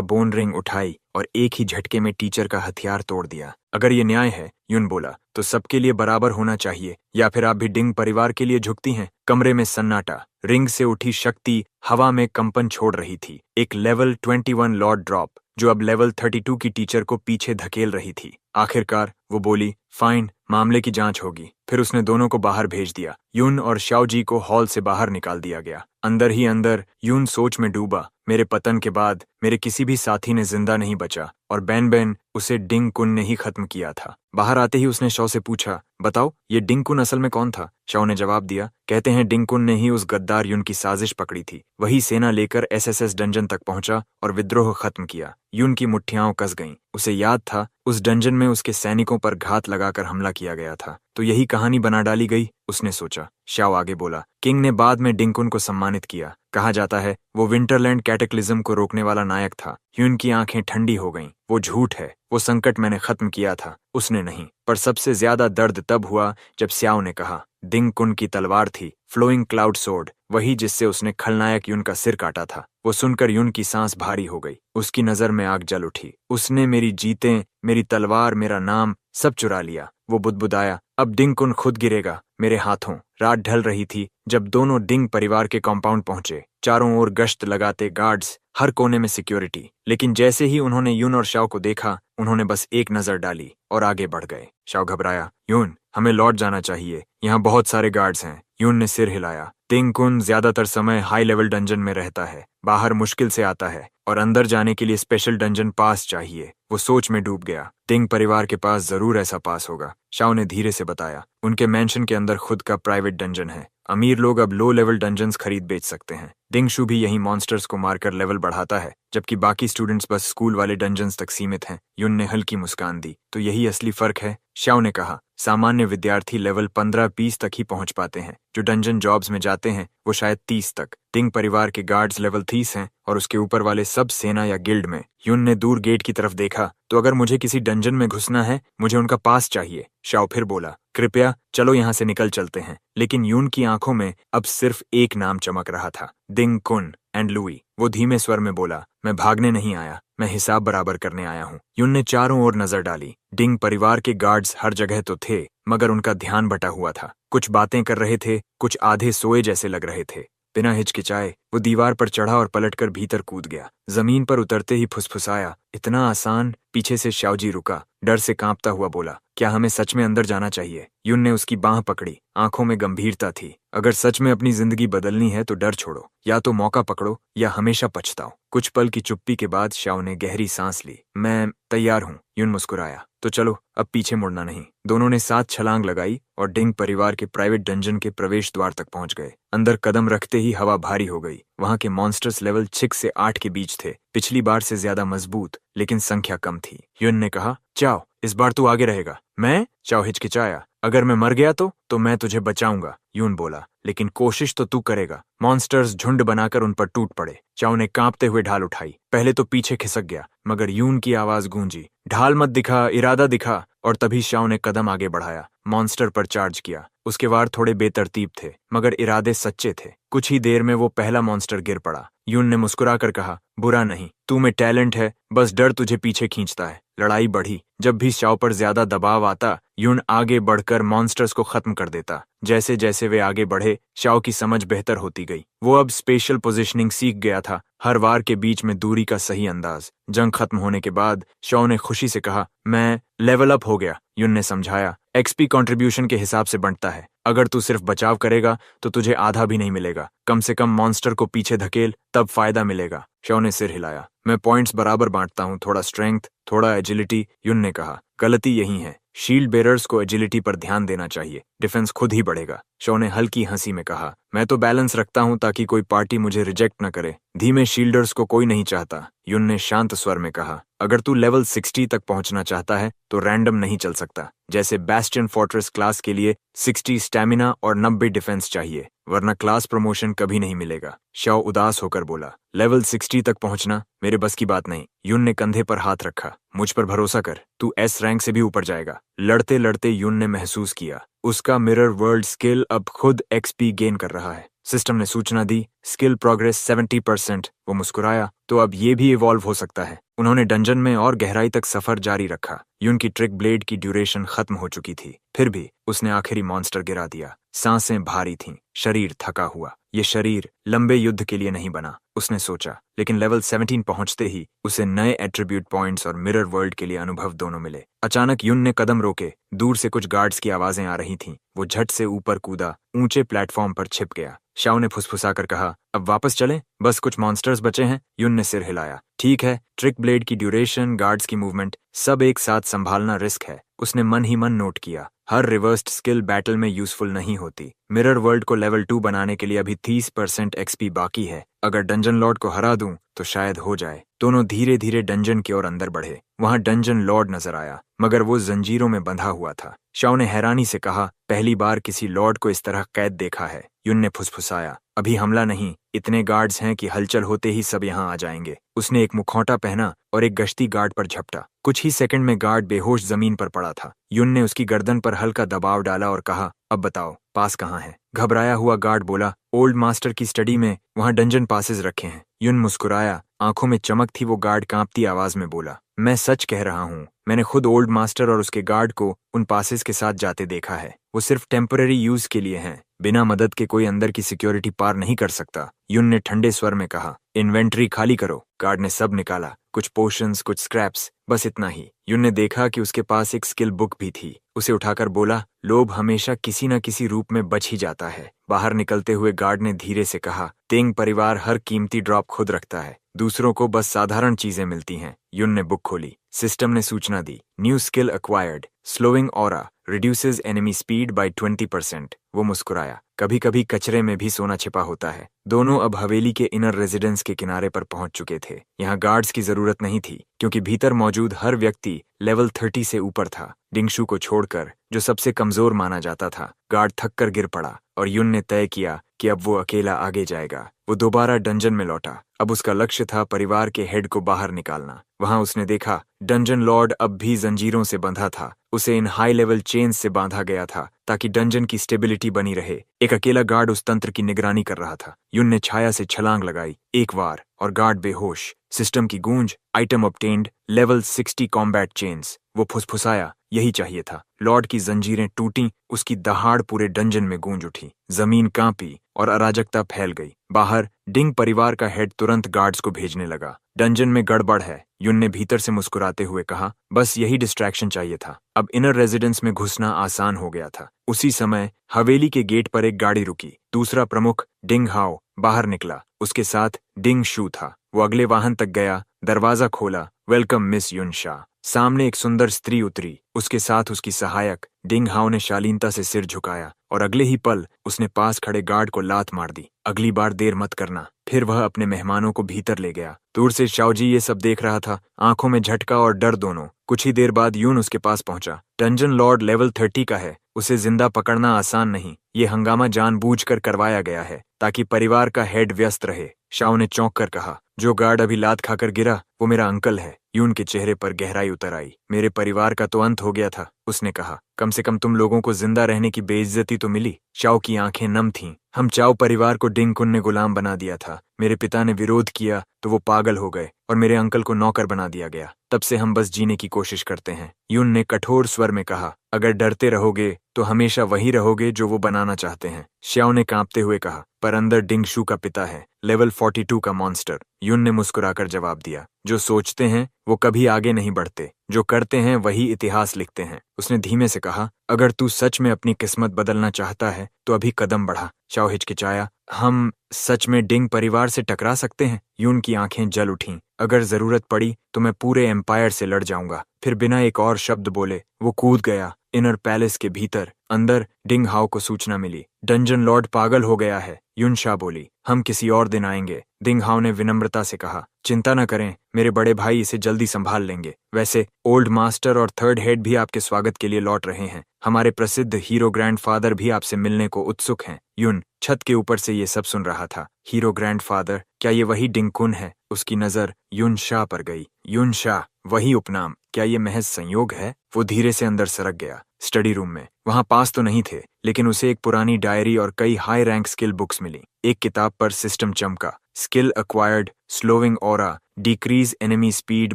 Speaker 1: बोन रिंग उठाई और एक ही झटके में टीचर का हथियार तोड़ दिया। अगर ये न्याय है, यून बोला, तो सबके लिए बराबर होना चाहिए, या फिर आप भी डिंग परिवार के लिए झुकती हैं? कमरे में सन्नाटा। रिंग से उठी शक्ति हवा में कंपन छोड़ रही थी। एक लेवल 21 लॉर्ड ड्रॉप, जो अब लेवल 32 की टीचर को पीछे धकेल रही थी। आखिरकार वो बोली, फाइन, मामले की जांच होगी। फिर उसने दोनों को बाहर भेज दिया। यून और शाओजी को हॉल से बाहर निकाल दिया गया। अंदर ही अंदर यून सोच में डूबा। मेरे पतन के बाद मेरे किसी भी साथी ने जिंदा नहीं बचा, और बैन बैन उसे डिंग कुन ने ही खत्म किया था। बाहर आते ही उसने शाओ से पूछा, बताओ, ये डिंग कुन असल में कौन था? शाओ ने जवाब दिया, कहते हैं डिंग कुन ने ही उस गद्दार यून की साजिश पकड़ी थी। वही सेना लेकर एसएसएस डंजन तक पहुंचा और विद्रोह खत्म किया। यून की मुट्ठियां कस गईं। उसे याद था उस डंजन में उसके सैनिकों पर घात लगाकर हमला किया गया था, तो यही कहानी बना डाली गई, उसने सोचा। शाओ आगे बोला, किंग ने बाद में डिंग कुन को सम्मानित किया। कहा जाता है वो विंटरलैंड कैटेक्लिज्म को रोकने वाला नायक था। यून की आंखें ठंडी हो गईं। वो झूठ है, वो संकट मैंने खत्म किया था, उसने नहीं। पर सबसे ज्यादा दर्द तब हुआ जब स्याओ ने कहा, डिंग कुन की तलवार थी फ्लोइंग क्लाउड सोर्ड, वही जिससे उसने खलनायक यून का सिर काटा था। वो सुनकर यून की सांस भारी हो गई। उसकी नजर में आग जल उठी। उसने मेरी जीतें, मेरी तलवार, मेरा नाम सब चुरा लिया। वो बुदबुदाया, अब डिंग कुन खुद गिरेगा मेरे हाथों। रात ढल रही थी जब दोनों डिंग परिवार के कॉम्पाउंड पहुंचे। चारों ओर गश्त लगाते गार्ड्स, हर कोने में सिक्योरिटी। लेकिन जैसे ही उन्होंने यून और शाओ को देखा, उन्होंने बस एक नजर डाली और आगे बढ़ गए। शाओ घबराया, यून, हमें लौट जाना चाहिए, यहाँ बहुत सारे गार्ड्स हैं। यून ने सिर हिलाया। डिंग कुन ज्यादातर समय हाई लेवल डंजन में रहता है, बाहर मुश्किल से आता है, और अंदर जाने के लिए स्पेशल डंजन पास चाहिए। वो सोच में डूब गया। डिंग परिवार के पास जरूर ऐसा पास होगा, शाओ ने धीरे से बताया। उनके मैंशन के अंदर खुद का प्राइवेट डंजन है। अमीर लोग अब लो लेवल डंजन्स खरीद बेच सकते हैं। डिंगशू भी यही मॉन्स्टर्स को मारकर लेवल बढ़ाता है, जबकि बाकी स्टूडेंट्स बस स्कूल वाले डंजन्स तक सीमित हैं। यून ने हल्की मुस्कान दी, तो यही असली फर्क है, शाओ ने कहा। सामान्य विद्यार्थी लेवल 15-20 तक ही पहुंच पाते हैं। जो डंजन जॉब्स में जाते हैं वो शायद 30 तक। डिंग परिवार के गार्ड्स लेवल 30 हैं और उसके ऊपर वाले सब सेना या गिल्ड में। यून ने दूर गेट की तरफ देखा, तो अगर मुझे किसी डंजन में घुसना है, मुझे उनका पास चाहिए। शाओ फिर बोला, कृपया चलो यहाँ से निकल चलते हैं। लेकिन यून की आंखों में अब सिर्फ एक नाम चमक रहा था, डिंग कुन एंड लुई। वो धीमे स्वर में बोला, मैं भागने नहीं आया, मैं हिसाब बराबर करने आया हूँ। यून ने चारों ओर नजर डाली। डिंग परिवार के गार्ड्स हर जगह तो थे, मगर उनका ध्यान बटा हुआ था। कुछ बातें कर रहे थे, कुछ आधे सोए जैसे लग रहे थे। बिना हिचकिचाए वो दीवार पर चढ़ा और पलटकर भीतर कूद गया। जमीन पर उतरते ही फुसफुसाया, इतना आसान। पीछे से शाओजी रुका, डर से कांपता हुआ बोला, क्या हमें सच में अंदर जाना चाहिए? यून ने उसकी बांह पकड़ी, आंखों में गंभीरता थी। अगर सच में अपनी जिंदगी बदलनी है तो डर छोड़ो, या तो मौका पकड़ो या हमेशा पछताओ। कुछ पल की चुप्पी के बाद शाओ ने गहरी सांस ली। मैं तैयार हूँ, यून मुस्कुराया। तो चलो, अब पीछे मुड़ना नहीं। दोनों ने साथ छलांग लगाई और डिंग परिवार के प्राइवेट डंजन के प्रवेश द्वार तक पहुंच गए। अंदर कदम रखते ही हवा भारी हो गई। वहां के मॉन्स्टर्स लेवल 6 से 8 के बीच थे। पिछली बार से ज्यादा मजबूत, लेकिन संख्या कम थी। यून ने कहा, चाओ, इस बार तू आगे रहेगा। मैं? चाओ हिचकिचाया। अगर मैं मर गया तो मैं तुझे बचाऊंगा, यून बोला, लेकिन कोशिश तो तू करेगा। मॉन्स्टर्स झुंड बनाकर उन पर टूट पड़े। चाओ ने कांपते हुए ढाल उठाई। पहले तो पीछे खिसक गया, मगर यून की आवाज गूंजी, ढाल मत दिखा, इरादा दिखा। और तभी शाओ ने कदम आगे बढ़ाया, मॉन्स्टर पर चार्ज किया। उसके वार थोड़े बेतरतीब थे, मगर इरादे सच्चे थे। कुछ ही देर में वो पहला मॉन्स्टर गिर पड़ा। यून ने मुस्कुराकर कहा, बुरा नहीं, तू में टैलेंट है, बस डर तुझे पीछे खींचता है। लड़ाई बढ़ी। जब भी शाओ पर ज्यादा दबाव आता, यून आगे बढ़कर मॉन्स्टर्स को खत्म कर देता। जैसे जैसे वे आगे बढ़े, शाओ की समझ बेहतर होती गई। वो अब स्पेशल पोजीशनिंग सीख गया था, हर वार के बीच में दूरी का सही अंदाज। जंग खत्म होने के बाद शाओ ने खुशी से कहा, मैं लेवल अप हो गया। यून ने समझाया, एक्सपी कंट्रीब्यूशन के हिसाब से बढ़ता है। अगर तू सिर्फ बचाव करेगा तो तुझे आधा भी नहीं मिलेगा। कम से कम मॉन्स्टर को पीछे धकेल, तब फायदा मिलेगा। शाओ ने सिर हिलाया। मैं पॉइंट्स बराबर बांटता हूँ, थोड़ा स्ट्रेंथ, थोड़ा एजिलिटी। यून ने कहा, गलती यही है, शील्ड बेरर्स को एजिलिटी पर ध्यान देना चाहिए, डिफेंस खुद ही बढ़ेगा। शाओ ने हल्की हंसी में कहा, मैं तो बैलेंस रखता हूँ ताकि कोई पार्टी मुझे रिजेक्ट न करे। धीमे शील्डर्स को कोई नहीं चाहता, यून ने शांत स्वर में कहा। अगर तू लेवल 60 तक पहुंचना चाहता है तो रैंडम नहीं चल सकता। जैसे बैस्टियन फोर्ट्रेस क्लास के लिए 60 स्टैमिना और 90 डिफेंस चाहिए, वरना क्लास प्रमोशन कभी नहीं मिलेगा। शाओ उदास होकर बोला, लेवल 60 तक पहुंचना मेरे बस की बात नहीं। युन ने कंधे पर हाथ रखा, मुझ पर भरोसा कर, तू एस रैंक से भी ऊपर जाएगा। लड़ते लड़ते युन ने महसूस किया उसका मिरर वर्ल्ड स्किल अब खुद एक्सपी गेन कर रहा है। सिस्टम ने सूचना दी, स्किल प्रोग्रेस 70%। वो मुस्कुराया, तो अब ये भी इवॉल्व हो सकता है। उन्होंने डंजन में और गहराई तक सफर जारी रखा। युन की ट्रिक ब्लेड की ड्यूरेशन खत्म हो चुकी थी, फिर भी उसने आखिरी मॉन्स्टर गिरा दिया। सांसें भारी थीं, शरीर थका हुआ। ये शरीर लंबे युद्ध के लिए नहीं बना, उसने सोचा। लेकिन लेवल 17 पहुंचते ही उसे नए एट्रीब्यूट पॉइंट्स और मिरर वर्ल्ड के लिए अनुभव दोनों मिले। अचानक युन ने कदम रोके। दूर से कुछ गार्ड्स की आवाजें आ रही थीं। वो झट से ऊपर कूदा, ऊंचे प्लेटफॉर्म पर छिप गया। शाओ ने फुसफुसाकर कहा, अब वापस चलें, बस कुछ मॉन्स्टर्स बचे हैं। युन ने सिर हिलाया, ठीक है। ट्रिक ब्लेड की ड्यूरेशन, गार्ड्स की मूवमेंट, सब एक साथ संभालना रिस्क है। उसने मन ही मन नोट किया, हर रिवर्स्ड स्किल बैटल में यूजफुल नहीं होती। मिरर वर्ल्ड को लेवल 2 बनाने के लिए अभी 30% एक्सपी बाकी है। अगर डंजन लॉर्ड को हरा दूं तो शायद हो जाए। दोनों धीरे धीरे डंजन की ओर अंदर बढ़े। वहां डंजन लॉर्ड नजर आया, मगर वो जंजीरों में बंधा हुआ था। शाओ ने हैरानी से कहा, पहली बार किसी लॉर्ड को इस तरह कैद देखा है। युन ने फुसफुसाया, अभी हमला नहीं, इतने गार्ड्स हैं कि हलचल होते ही सब यहाँ आ जाएंगे। उसने एक मुखौटा पहना और एक गश्ती गार्ड पर झपटा। कुछ ही सेकंड में गार्ड बेहोश जमीन पर पड़ा था। युन ने उसकी गर्दन पर हल्का दबाव डाला और कहा, अब बताओ पास कहाँ है? घबराया हुआ गार्ड बोला, ओल्ड मास्टर की स्टडी में, वहां डंजन पासेस रखे हैं। युन मुस्कुराया, आंखों में चमक थी। वो गार्ड कांपती आवाज में बोला, मैं सच कह रहा हूँ, मैंने खुद ओल्ड मास्टर और उसके गार्ड को उन पासेस के साथ जाते देखा है। वो सिर्फ टेम्पररी यूज के लिए हैं, बिना मदद के कोई अंदर की सिक्योरिटी पार नहीं कर सकता। युन ने ठंडे स्वर में कहा, इन्वेंट्री खाली करो। गार्ड ने सब निकाला, कुछ पोशंस, कुछ स्क्रैप्स, बस इतना ही। युन ने देखा कि उसके पास एक स्किल बुक भी थी। उसे उठाकर बोला, लोभ हमेशा किसी न किसी रूप में बच ही जाता है। बाहर निकलते हुए गार्ड ने धीरे से कहा, तेंग परिवार हर कीमती ड्रॉप खुद रखता है, दूसरों को बस साधारण चीजें मिलती हैं। युन ने बुक खोली। सिस्टम ने सूचना दी, new skill acquired, slowing aura, reduces enemy speed by 20%। वो मुस्कुराया, कभी कभी कचरे में भी सोना छिपा होता है। दोनों अब हवेली के इनर रेजिडेंस के किनारे पर पहुंच चुके थे। यहाँ गार्ड्स की जरूरत नहीं थी, क्योंकि भीतर मौजूद हर व्यक्ति लेवल 30 से ऊपर था, डिंगशु को छोड़कर, जो सबसे कमजोर माना जाता था। गार्ड थक कर गिर पड़ा और युन ने तय किया कि अब वो अकेला आगे जाएगा। वो दोबारा डंजन में लौटा। अब उसका लक्ष्य था परिवार के हेड को बाहर निकालना। वहां उसने देखा, डंजन लॉर्ड अब भी जंजीरों से बंधा था। उसे इन हाई लेवल चेन्स से बांधा गया था ताकि डंजन की स्टेबिलिटी बनी रहे। एक अकेला गार्ड उस तंत्र की निगरानी कर रहा था। युन ने छाया से छलांग लगाई, एक बार, और गार्ड बेहोश। सिस्टम की गूंज, item obtained, level 60 combat chains. वो फुसफुसाया, यही चाहिए था। लॉर्ड की जंजीरें टूटी, उसकी दहाड़ पूरे डंजन में गूंज उठी। जमीन कांपी और अराजकता फैल गई। बाहर डिंग परिवार का हेड तुरंत गार्ड्स को भेजने लगा। डंजन में गड़बड़ है, युन ने भीतर से मुस्कुराते हुए कहा, बस यही डिस्ट्रैक्शन चाहिए था। अब इनर रेजिडेंस में घुसना आसान हो गया था। उसी समय हवेली के गेट पर एक गाड़ी रुकी। दूसरा प्रमुख, डिंग हाओ, बाहर निकला। उसके साथ डिंग शू था। वो अगले वाहन तक गया, दरवाजा खोला, वेलकम मिस युन शाह। सामने एक सुंदर स्त्री उतरी, उसके साथ उसकी सहायक। डिंग हाओ ने शालीनता से सिर झुकाया और अगले ही पल उसने पास खड़े गार्ड को लात मार दी। अगली बार देर मत करना। फिर वह अपने मेहमानों को भीतर ले गया। दूर से शाओजी ये सब देख रहा था, आंखों में झटका और डर दोनों। कुछ ही देर बाद यून उसके पास पहुंचा। डंजन लॉर्ड लेवल 30 का है, उसे जिंदा पकड़ना आसान नहीं। ये हंगामा जानबूझकर करवाया गया है ताकि परिवार का हेड व्यस्त रहे। शाओ ने चौंक कर कहा, जो गार्ड अभी लात खाकर गिरा वो मेरा अंकल है। यून के चेहरे पर गहराई उतर आई। मेरे परिवार का तो अंत हो गया था, उसने कहा। कम से कम तुम लोगों को जिंदा रहने की बेइज्जती तो मिली। शाओ की आंखें नम थीं। हम चाओ परिवार को डिंगकुन ने गुलाम बना दिया था। मेरे पिता ने विरोध किया तो वो पागल हो गए और मेरे अंकल को नौकर बना दिया गया। तब से हम बस जीने की कोशिश करते हैं। यून ने कठोर स्वर में कहा, अगर डरते रहोगे तो हमेशा वही रहोगे जो वो बनाना चाहते हैं। शाओ ने कांपते हुए कहा, पर अंदर डिंगशू का पिता है, लेवल 42 का मॉन्स्टर। यून ने मुस्कुराकर जवाब दिया, जो सोचते हैं वो कभी आगे नहीं बढ़ते, जो करते हैं वही इतिहास लिखते हैं। उसने धीमे से कहा, अगर तू सच में अपनी किस्मत बदलना चाहता है तो अभी कदम बढ़ा। शाओ हिचकिचाया, हम सच में डिंग परिवार से टकरा सकते हैं? यून की आंखें जल उठीं। अगर जरूरत पड़ी तो मैं पूरे एम्पायर से लड़ जाऊंगा। फिर बिना एक और शब्द बोले वो कूद गया। इनर पैलेस के भीतर अंदर डिंग हाओ को सूचना मिली, डंजन लॉर्ड पागल हो गया है। युनशा बोली। हम किसी और दिन आएंगे, दिंग हाओ ने विनम्रता से कहा। चिंता न करें, मेरे बड़े भाई इसे जल्दी संभाल लेंगे। वैसे ओल्ड मास्टर और थर्ड हेड भी आपके स्वागत के लिए लौट रहे हैं। हमारे प्रसिद्ध हीरो ग्रैंडफादर भी आपसे मिलने को उत्सुक हैं। युन छत के ऊपर से ये सब सुन रहा था। हीरो ग्रैंडफादर, क्या ये वही डिंगकुन है? उसकी नजर युनशा पर गई। युनशा, वही उपनाम, क्या ये महज संयोग है? वो धीरे से अंदर सरक गया। स्टडी रूम में वहां पास तो नहीं थे, लेकिन उसे एक पुरानी डायरी और कई हाई रैंक स्किल बुक्स मिली। एक किताब पर सिस्टम चमका। Skill acquired, slowing aura, decrease enemy speed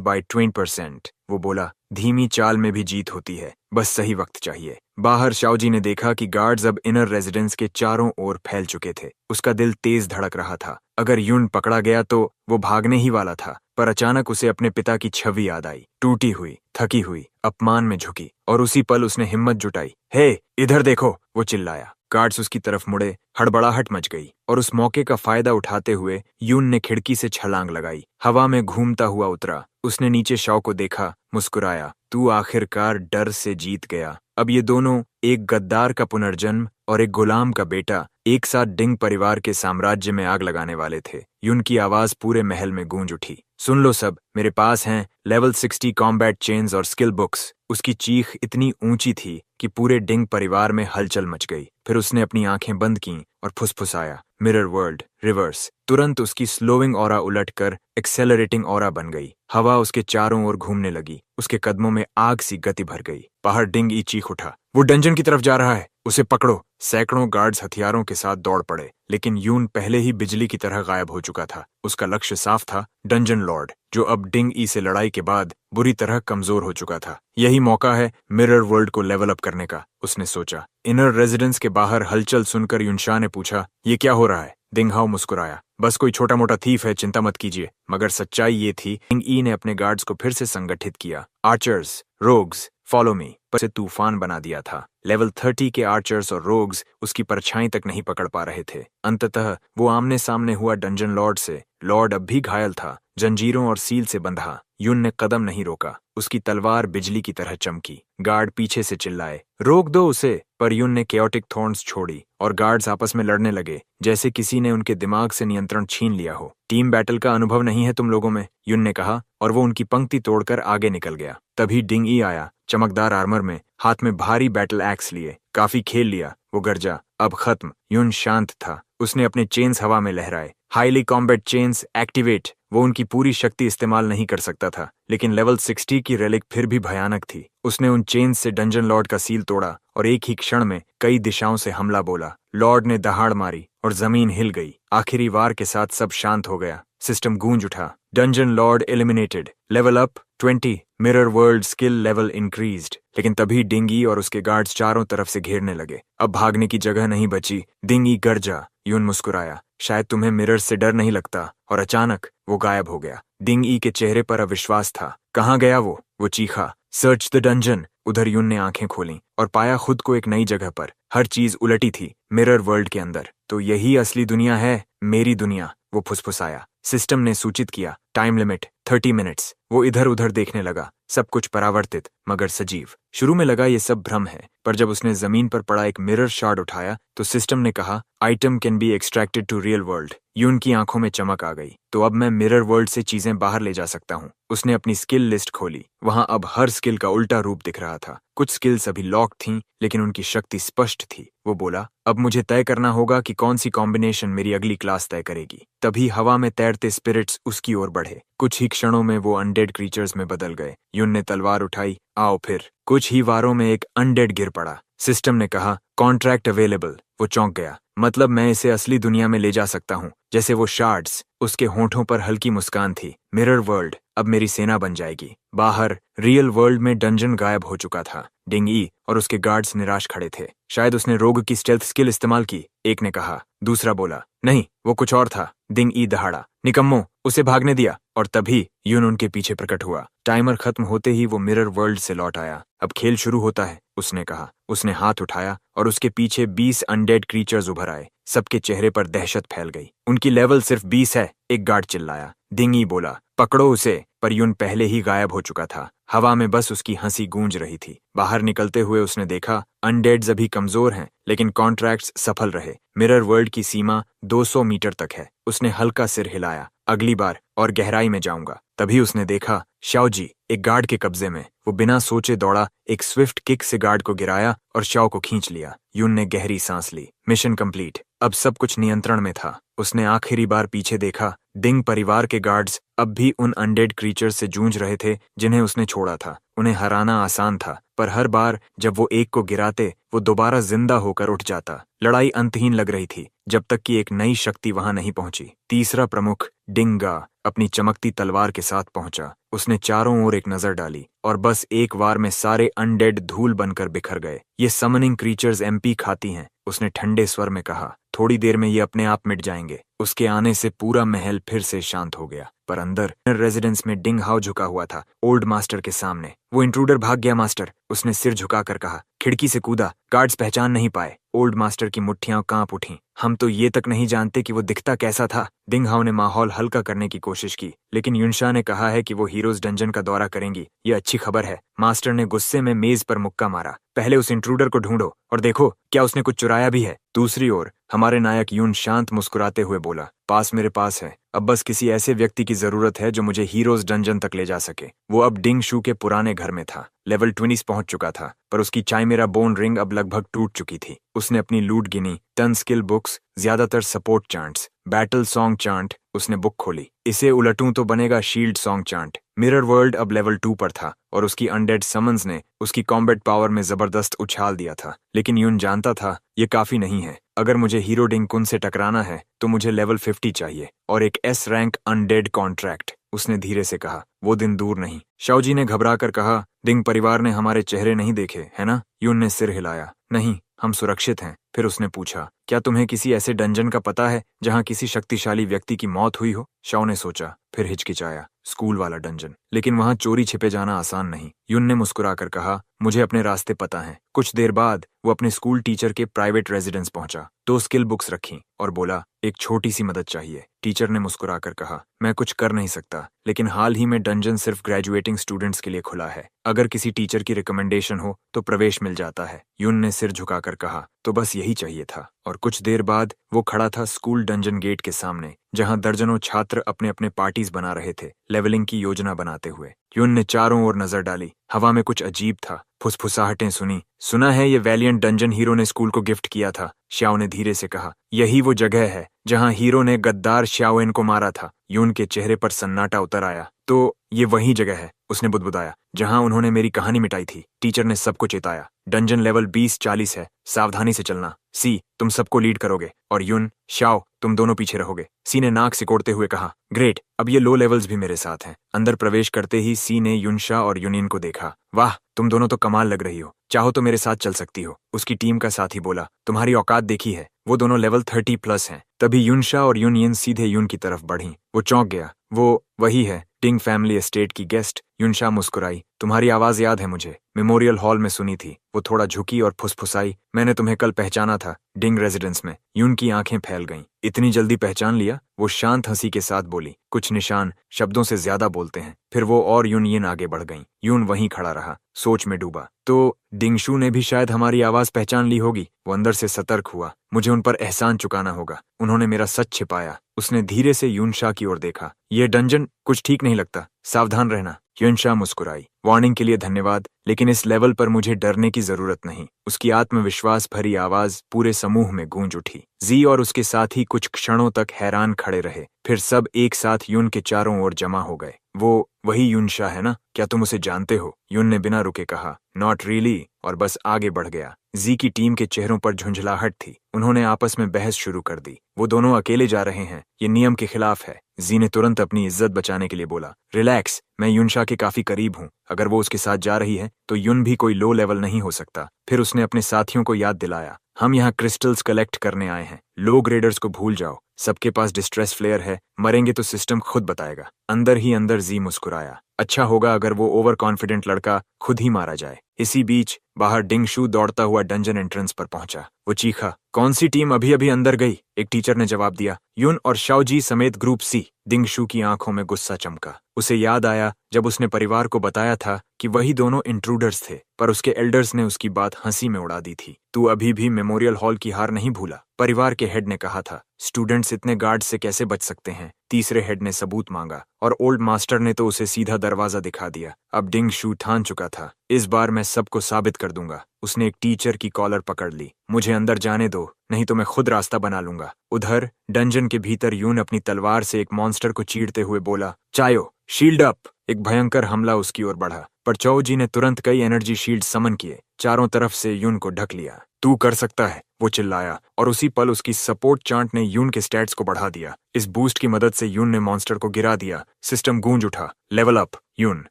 Speaker 1: by 20%। वो बोला, धीमी चाल में भी जीत होती है, बस सही वक्त चाहिए। बाहर शाओजी ने देखा कि गार्ड्स अब इनर रेजिडेंस के चारों ओर फैल चुके थे। उसका दिल तेज धड़क रहा था। अगर युन पकड़ा गया तो वो भागने ही वाला था, पर अचानक उसे अपने पिता की छवि याद आई। टूटी हुई, थकी हुई, अपमान में झुकी, और उसी पल उसने हिम्मत जुटाई। हे, इधर देखो, वो चिल्लाया। गार्ड्स उसकी तरफ मुड़े। हड़बड़ाहट मच गई, और उस मौके का फायदा उठाते हुए यून ने खिड़की से छलांग लगाई। हवा में घूमता हुआ उतरा। उसने नीचे शॉ को देखा, मुस्कुराया। तू आखिरकार डर से जीत गया। अब ये दोनों, एक गद्दार का पुनर्जन्म और एक गुलाम का बेटा, एक साथ डिंग परिवार के साम्राज्य में आग लगाने वाले थे। युन की आवाज पूरे महल में गूंज उठी। सुन लो सब, मेरे पास हैं लेवल 60 कॉम्बैट चेन्स और स्किल बुक्स। उसकी चीख इतनी ऊंची थी कि पूरे डिंग परिवार में हलचल मच गई। फिर उसने अपनी आंखें बंद कीं और फुसफुसाया, मिरर वर्ल्ड रिवर्स। तुरंत उसकी स्लोविंग ऑरा उलटकर एक्सेलरेटिंग ऑरा बन गई। हवा उसके चारों ओर घूमने लगी। उसके कदमों में आग सी गति भर गई। बाहर डिंग ई चीख उठा, वो डंजन की तरफ जा रहा है, उसे पकड़ो। सैकड़ों गार्ड्स हथियारों के साथ दौड़ पड़े, लेकिन यून पहले ही बिजली की तरह गायब हो चुका था। उसका लक्ष्य साफ था, डंजन लॉर्ड, जो अब डिंग ई से लड़ाई के बाद बुरी तरह कमजोर हो चुका था। यही मौका है मिरर वर्ल्ड को लेवल अप करने का, उसने सोचा। इनर रेजिडेंस के बाहर हलचल सुनकर युनशा ने पूछा, ये क्या हो रहा है? दिंग हाओ मुस्कुराया, बस कोई छोटा मोटा थीफ है, चिंता मत कीजिए। मगर सच्चाई ये थी, डिंग ई ने अपने गार्ड्स को फिर से संगठित किया। आर्चर्स, रोग्स, फॉलो मी, पर से तूफान बना दिया था। लेवल 30 के आर्चर्स और रोग्स उसकी परछाई तक नहीं पकड़ पा रहे थे। अंततः वो आमने सामने हुआ डंजन लॉर्ड से। लॉर्ड अब भी घायल था, जंजीरों और सील से बंधा। युन ने कदम नहीं रोका। उसकी तलवार बिजली की तरह चमकी। गार्ड पीछे से चिल्लाए, रोक दो उसे। पर युन ने केओटिक थॉर्न्स छोड़ी और गार्ड्स आपस में लड़ने लगे, जैसे किसी ने उनके दिमाग से नियंत्रण छीन लिया हो। टीम बैटल का अनुभव नहीं है तुम लोगों में, युन ने कहा, और वो उनकी पंक्ति तोड़कर आगे निकल गया। तभी डिंग ई आया, चमकदार आर्मर में, हाथ में भारी बैटल एक्स लिए। काफी खेल लिया, वो गरजा। अब खत्म। युन शांत था। उसने अपने चेन्स हवा में लहराए। Highly combat chains activate. वो उनकी पूरी शक्ति इस्तेमाल नहीं कर सकता था, लेकिन लेवल 60 की रेलिक फिर भी भयानक थी। उसने उन चेन्स से डंजन लॉर्ड का सील तोड़ा और एक ही क्षण में कई दिशाओं से हमला बोला। लॉर्ड ने दहाड़ मारी और जमीन हिल गई। आखिरी वार के साथ सब शांत हो गया। सिस्टम गूंज उठा। Dungeon Lord eliminated, level up 20, mirror world skill level increased. लेकिन तभी डिंगी और उसके गार्ड्स चारों तरफ से घेरने लगे। अब भागने की जगह नहीं बची। डिंगी गरजा। यून मुस्कुराया, शायद तुम्हें मिरर से डर नहीं लगता। और अचानक वो गायब हो गया। डिंग ई के चेहरे पर अविश्वास था। कहाँ गया वो? वो चीखा, सर्च द डंजन। उधर यून ने आंखें खोलीं और पाया खुद को एक नई जगह पर। हर चीज उलटी थी, मिरर वर्ल्ड के अंदर। तो यही असली दुनिया है, मेरी दुनिया, वो फुसफुसाया। सिस्टम ने सूचित किया, टाइम लिमिट 30 मिनट्स। वो इधर उधर देखने लगा। सब कुछ परावर्तित मगर सजीव। शुरू में लगा ये सब भ्रम है, पर जब उसने जमीन पर पड़ा एक मिरर शार्ड उठाया तो सिस्टम ने कहा, item can be extracted to real world. Yoon की आंखों में चमक आ गई। तो अब मैं मिरर वर्ल्ड से चीजें बाहर ले जा सकता हूँ। उसने अपनी स्किल लिस्ट खोली। वहां अब हर स्किल का उल्टा रूप दिख रहा था। कुछ स्किल्स अभी लॉक थीं, लेकिन उनकी शक्ति स्पष्ट थी। वो बोला, अब मुझे तय करना होगा कि कौन सी कॉम्बिनेशन मेरी अगली क्लास तय करेगी। तभी हवा में तैरते स्पिरिट्स उसकी ओर बढ़े। कुछ ही क्षणों में वो अनडेड क्रीचर्स में बदल गए। यून ने तलवार उठाई, आओ फिर। कुछ ही वारों में एक अनडेड गिर पड़ा। सिस्टम ने कहा, कॉन्ट्रैक्ट अवेलेबल। वो चौंक गया। मतलब मैं इसे असली दुनिया में ले जा सकता हूँ, जैसे वो शार्ड्स। उसके होंठों पर हल्की मुस्कान थी। मिरर वर्ल्ड अब मेरी सेना बन जाएगी। बाहर रियल वर्ल्ड में डंजन गायब हो चुका था। डिंग ई और उसके गार्ड्स निराश खड़े थे। शायद उसने रोग की स्टेल्थ स्किल इस्तेमाल की, एक ने कहा। दूसरा बोला, नहीं, वो कुछ और था। डिंग ई दहाड़ा, निकम्मो, उसे भागने दिया। और तभी यून उनके पीछे प्रकट हुआ। टाइमर खत्म होते ही वो मिरर वर्ल्ड से लौट आया। अब खेल शुरू होता है, उसने कहा। उसने हाथ उठाया और उसके पीछे 20 अनडेड क्रीचर्स उभर आए। सबके चेहरे पर दहशत फैल गई। उनकी लेवल सिर्फ 20 है, एक गार्ड चिल्लाया। डिंग ई बोला, पकड़ो उसे। पर यून पहले ही गायब हो चुका था। हवा में बस उसकी हंसी गूंज रही थी। बाहर निकलते हुए उसने देखा अनडेड्स अभी कमजोर हैं, लेकिन कॉन्ट्रैक्ट्स सफल रहे। मिरर वर्ल्ड की सीमा 200 मीटर तक है। उसने हल्का सिर हिलाया। अगली बार और गहराई में जाऊंगा। तभी उसने देखा शाओजी एक गार्ड के कब्जे में। वो बिना सोचे दौड़ा, एक स्विफ्ट किक से गार्ड को गिराया और शाओ को खींच लिया। यून ने गहरी सांस ली। Mission complete. अब सब कुछ नियंत्रण में था। उसने आखिरी बार पीछे देखा। डिंग परिवार के गार्ड्स अब भी उन अनडेड क्रीचर्स से जूझ रहे थे जिन्हें उसने छोड़ा था। उन्हें हराना आसान था, पर हर बार जब वो एक को गिराते, वो दोबारा जिंदा होकर उठ जाता। लड़ाई अंतहीन लग रही थी, जब तक कि एक नई शक्ति वहां नहीं पहुंची। तीसरा प्रमुख डिंगा अपनी चमकती तलवार के साथ पहुंचा। उसने चारों ओर एक नजर डाली और बस एक वार में सारे अनडेड धूल बनकर बिखर गए। ये समनिंग क्रीचर्स एमपी खाती हैं, उसने ठंडे स्वर में कहा। थोड़ी देर में ये अपने आप मिट जाएंगे। उसके आने से पूरा महल फिर से शांत हो गया, पर अंदर रेजिडेंस में डिंग हाउ झुका हुआ था, ओल्ड मास्टर के सामने। वो इंट्रूडर भाग गया मास्टर, उसने सिर झुकाकर कहा। खिड़की से कूदा, गार्ड्स पहचान नहीं पाए। ओल्ड मास्टर की मुट्ठियां कांप उठीं। हम तो ये तक नहीं जानते कि वो दिखता कैसा था। डिंग हाउ ने माहौल हल्का करने की कोशिश की, लेकिन युनशा ने कहा है कि वो हीरोज डंजन का दौरा करेंगी। ये अच्छी खबर है। मास्टर ने गुस्से में मेज पर मुक्का मारा। पहले उस इंट्रूडर को ढूंढो और देखो क्या उसने कुछ चुराया भी है। दूसरी ओर हमारे नायक यून शांत मुस्कुराते हुए बोला, पास मेरे पास है। अब बस किसी ऐसे व्यक्ति की जरूरत है जो मुझे हीरोज डंजन तक ले जा सके। वो अब डिंग शू के पुराने घर में था। लेवल 20 पहुंच चुका था, पर उसकी चाइमेरा बोन रिंग अब लगभग टूट चुकी थी। उसने अपनी लूट गिनी। 10 स्किल बुक्स, ज्यादातर support chants, battle song chant. उसने बुक खोली। इसे उलटूं तो बनेगा shield song chant. Mirror world अब लेवल 2 पर था और उसकी अनडेड समन्स ने उसकी कॉम्बैट पावर में जबरदस्त उछाल दिया था। लेकिन यून जानता था ये काफी नहीं है। अगर मुझे हीरो डिंग कुन से टकराना है तो मुझे लेवल 50 चाहिए और एक एस रैंक अनडेड कॉन्ट्रैक्ट। उसने धीरे से कहा। वो दिन दूर नहीं। शाओजी ने घबराकर कहा, डिंग परिवार ने हमारे चेहरे नहीं देखे, है ना? यून ने सिर हिलाया। नहीं, हम सुरक्षित हैं। फिर उसने पूछा, क्या तुम्हें किसी ऐसे डंजन का पता है जहां किसी शक्तिशाली व्यक्ति की मौत हुई हो? शाओ ने सोचा, फिर हिचकिचाया। स्कूल वाला डंजन, लेकिन वहां चोरी छिपे जाना आसान नहीं। यून ने मुस्कुराकर कहा, मुझे अपने रास्ते पता है। कुछ देर बाद वो अपने स्कूल टीचर के प्राइवेट रेजिडेंस पहुंचा। 2 स्किल बुक्स रखी और बोला, एक छोटी सी मदद चाहिए। टीचर ने मुस्कुराकर कहा, मैं कुछ कर नहीं सकता, लेकिन हाल ही में डंजन सिर्फ ग्रेजुएटिंग स्टूडेंट्स के लिए खुला है। अगर किसी टीचर की रिकमेंडेशन हो तो प्रवेश मिल जाता है। यून ने सिर झुकाकर कहा, तो बस यही चाहिए था। और कुछ देर बाद वो खड़ा था स्कूल डंजन गेट के सामने, जहां दर्जनों छात्र अपने अपने पार्टीज बना रहे थे, लेवलिंग की योजना बनाते हुए। यून ने चारों ओर नजर डाली। हवा में कुछ अजीब था। फुसफुसाहटें सुनी। सुना है ये वैलियंट डंजन हीरो ने स्कूल को गिफ्ट किया था। श्याओ ने धीरे से कहा, यही वो जगह है जहां हीरो ने गद्दार श्याओएन को मारा था। यून के चेहरे पर सन्नाटा उतर आया। तो ये वही जगह है, उसने बुदबुदाया, जहां उन्होंने मेरी कहानी मिटाई थी। टीचर ने सबको चेताया, डंजन लेवल 20-40 है, सावधानी से चलना। सी, तुम सबको लीड करोगे और यून, शाओ, तुम दोनों पीछे रहोगे। सी ने नाक सिकोड़ते हुए कहा, ग्रेट, अब ये लो लेवल्स भी मेरे साथ हैं। अंदर प्रवेश करते ही सी ने युनशा और यूनियन को देखा। वाह, तुम दोनों तो कमाल लग रही हो, चाहो तो मेरे साथ चल सकती हो। उसकी टीम का साथी बोला, तुम्हारी औकात देखी है। वो दोनों लेवल 30+ हैं। तभी युनशा और यूनियन सीधे यून की तरफ बढ़ी। वो चौंक गया। वो वही है, डिंग फैमिली एस्टेट की गेस्ट। युनशा मुस्कुराई, तुम्हारी आवाज याद है मुझे, मेमोरियल हॉल में सुनी थी। वो थोड़ा झुकी और फुसफुसाई, मैंने तुम्हें कल पहचाना था, डिंग रेजिडेंस में। यून की आंखें फैल गईं। इतनी जल्दी पहचान लिया? वो शांत हंसी के साथ बोली, कुछ निशान शब्दों से ज्यादा बोलते हैं। फिर वो और यूनियन आगे बढ़ गईं। यून वहीं खड़ा रहा, सोच में डूबा। तो डिंगशू ने भी शायद हमारी आवाज पहचान ली होगी। वो अंदर से सतर्क हुआ, मुझे उन पर एहसान चुकाना होगा। उन्होंने मेरा सच छिपाया। उसने धीरे से युनशा की ओर देखा। ये डंजन कुछ ठीक नहीं लगता, सावधान रहना। युनशा मुस्कुराई, वार्निंग के लिए धन्यवाद, लेकिन इस लेवल पर मुझे डरने की जरूरत नहीं। उसकी आत्मविश्वास भरी आवाज पूरे समूह में गूंज उठी। जी और उसके साथी कुछ क्षणों तक हैरान खड़े रहे, फिर सब एक साथ यून के चारों ओर जमा हो गए। वो वही युनशा है ना? क्या तुम उसे जानते हो? यून ने बिना रुके कहा, नॉट रियली, और बस आगे बढ़ गया। जी की टीम के चेहरों पर झुंझलाहट थी। उन्होंने आपस में बहस शुरू कर दी। वो दोनों अकेले जा रहे हैं, ये नियम के खिलाफ है। जी ने तुरंत अपनी इज्जत बचाने के लिए बोला, रिलैक्स, मैं युनशा के काफी करीब हूँ। अगर वो उसके साथ जा रही है तो युन भी कोई लो लेवल नहीं हो सकता। फिर उसने अपने साथियों को याद दिलाया, हम यहाँ क्रिस्टल्स कलेक्ट करने आए हैं। लो ग्रेडर्स को भूल जाओ, सबके पास डिस्ट्रेस फ्लेयर है, मरेंगे तो सिस्टम खुद बताएगा। अंदर ही अंदर जी मुस्कुराया, अच्छा होगा अगर वो ओवर कॉन्फिडेंट लड़का खुद ही मारा जाए। इसी बीच बाहर डिंगशू दौड़ता हुआ डंजन एंट्रेंस पर पहुंचा। वो चीखा, कौन सी टीम अभी अभी अंदर गई? एक टीचर ने जवाब दिया, युन और शाओजी समेत ग्रुप सी। डिंगशू की आंखों में गुस्सा चमका। उसे याद आया जब उसने परिवार को बताया था कि वही दोनों इंट्रूडर्स थे, पर उसके एल्डर्स ने उसकी बात हंसी में उड़ा दी थी। तू अभी भी मेमोरियल हॉल की हार नहीं भूला? परिवार के हेड ने कहा था। स्टूडेंट्स इतने गार्ड से कैसे बच सकते हैं? तीसरे हेड ने सबूत मांगा और ओल्ड मास्टर ने तो उसे सीधा दरवाजा दिखा दिया। अब डिंगशू ठान चुका था, इस बार मैं सबको साबित कर दूंगा। उसने एक टीचर की कॉलर पकड़ ली। मुझे अंदर जाने दो, नहीं तो मैं खुद रास्ता बना लूंगा। उधर डंजन के भीतर यून अपनी तलवार से एक मॉन्स्टर को चीरते हुए बोला, चायो, शील्ड अप। एक भयंकर हमला उसकी ओर बढ़ा, पर चौजी ने तुरंत कई एनर्जी शील्ड समन किए, चारों तरफ से यून को ढक लिया। तू कर सकता है, वो चिल्लाया, और उसी पल उसकी सपोर्ट चांट ने यून के स्टैट्स को बढ़ा दिया। इस बूस्ट की मदद से यून ने मॉन्स्टर को गिरा दिया। सिस्टम गूंज उठा। लेवल अप यून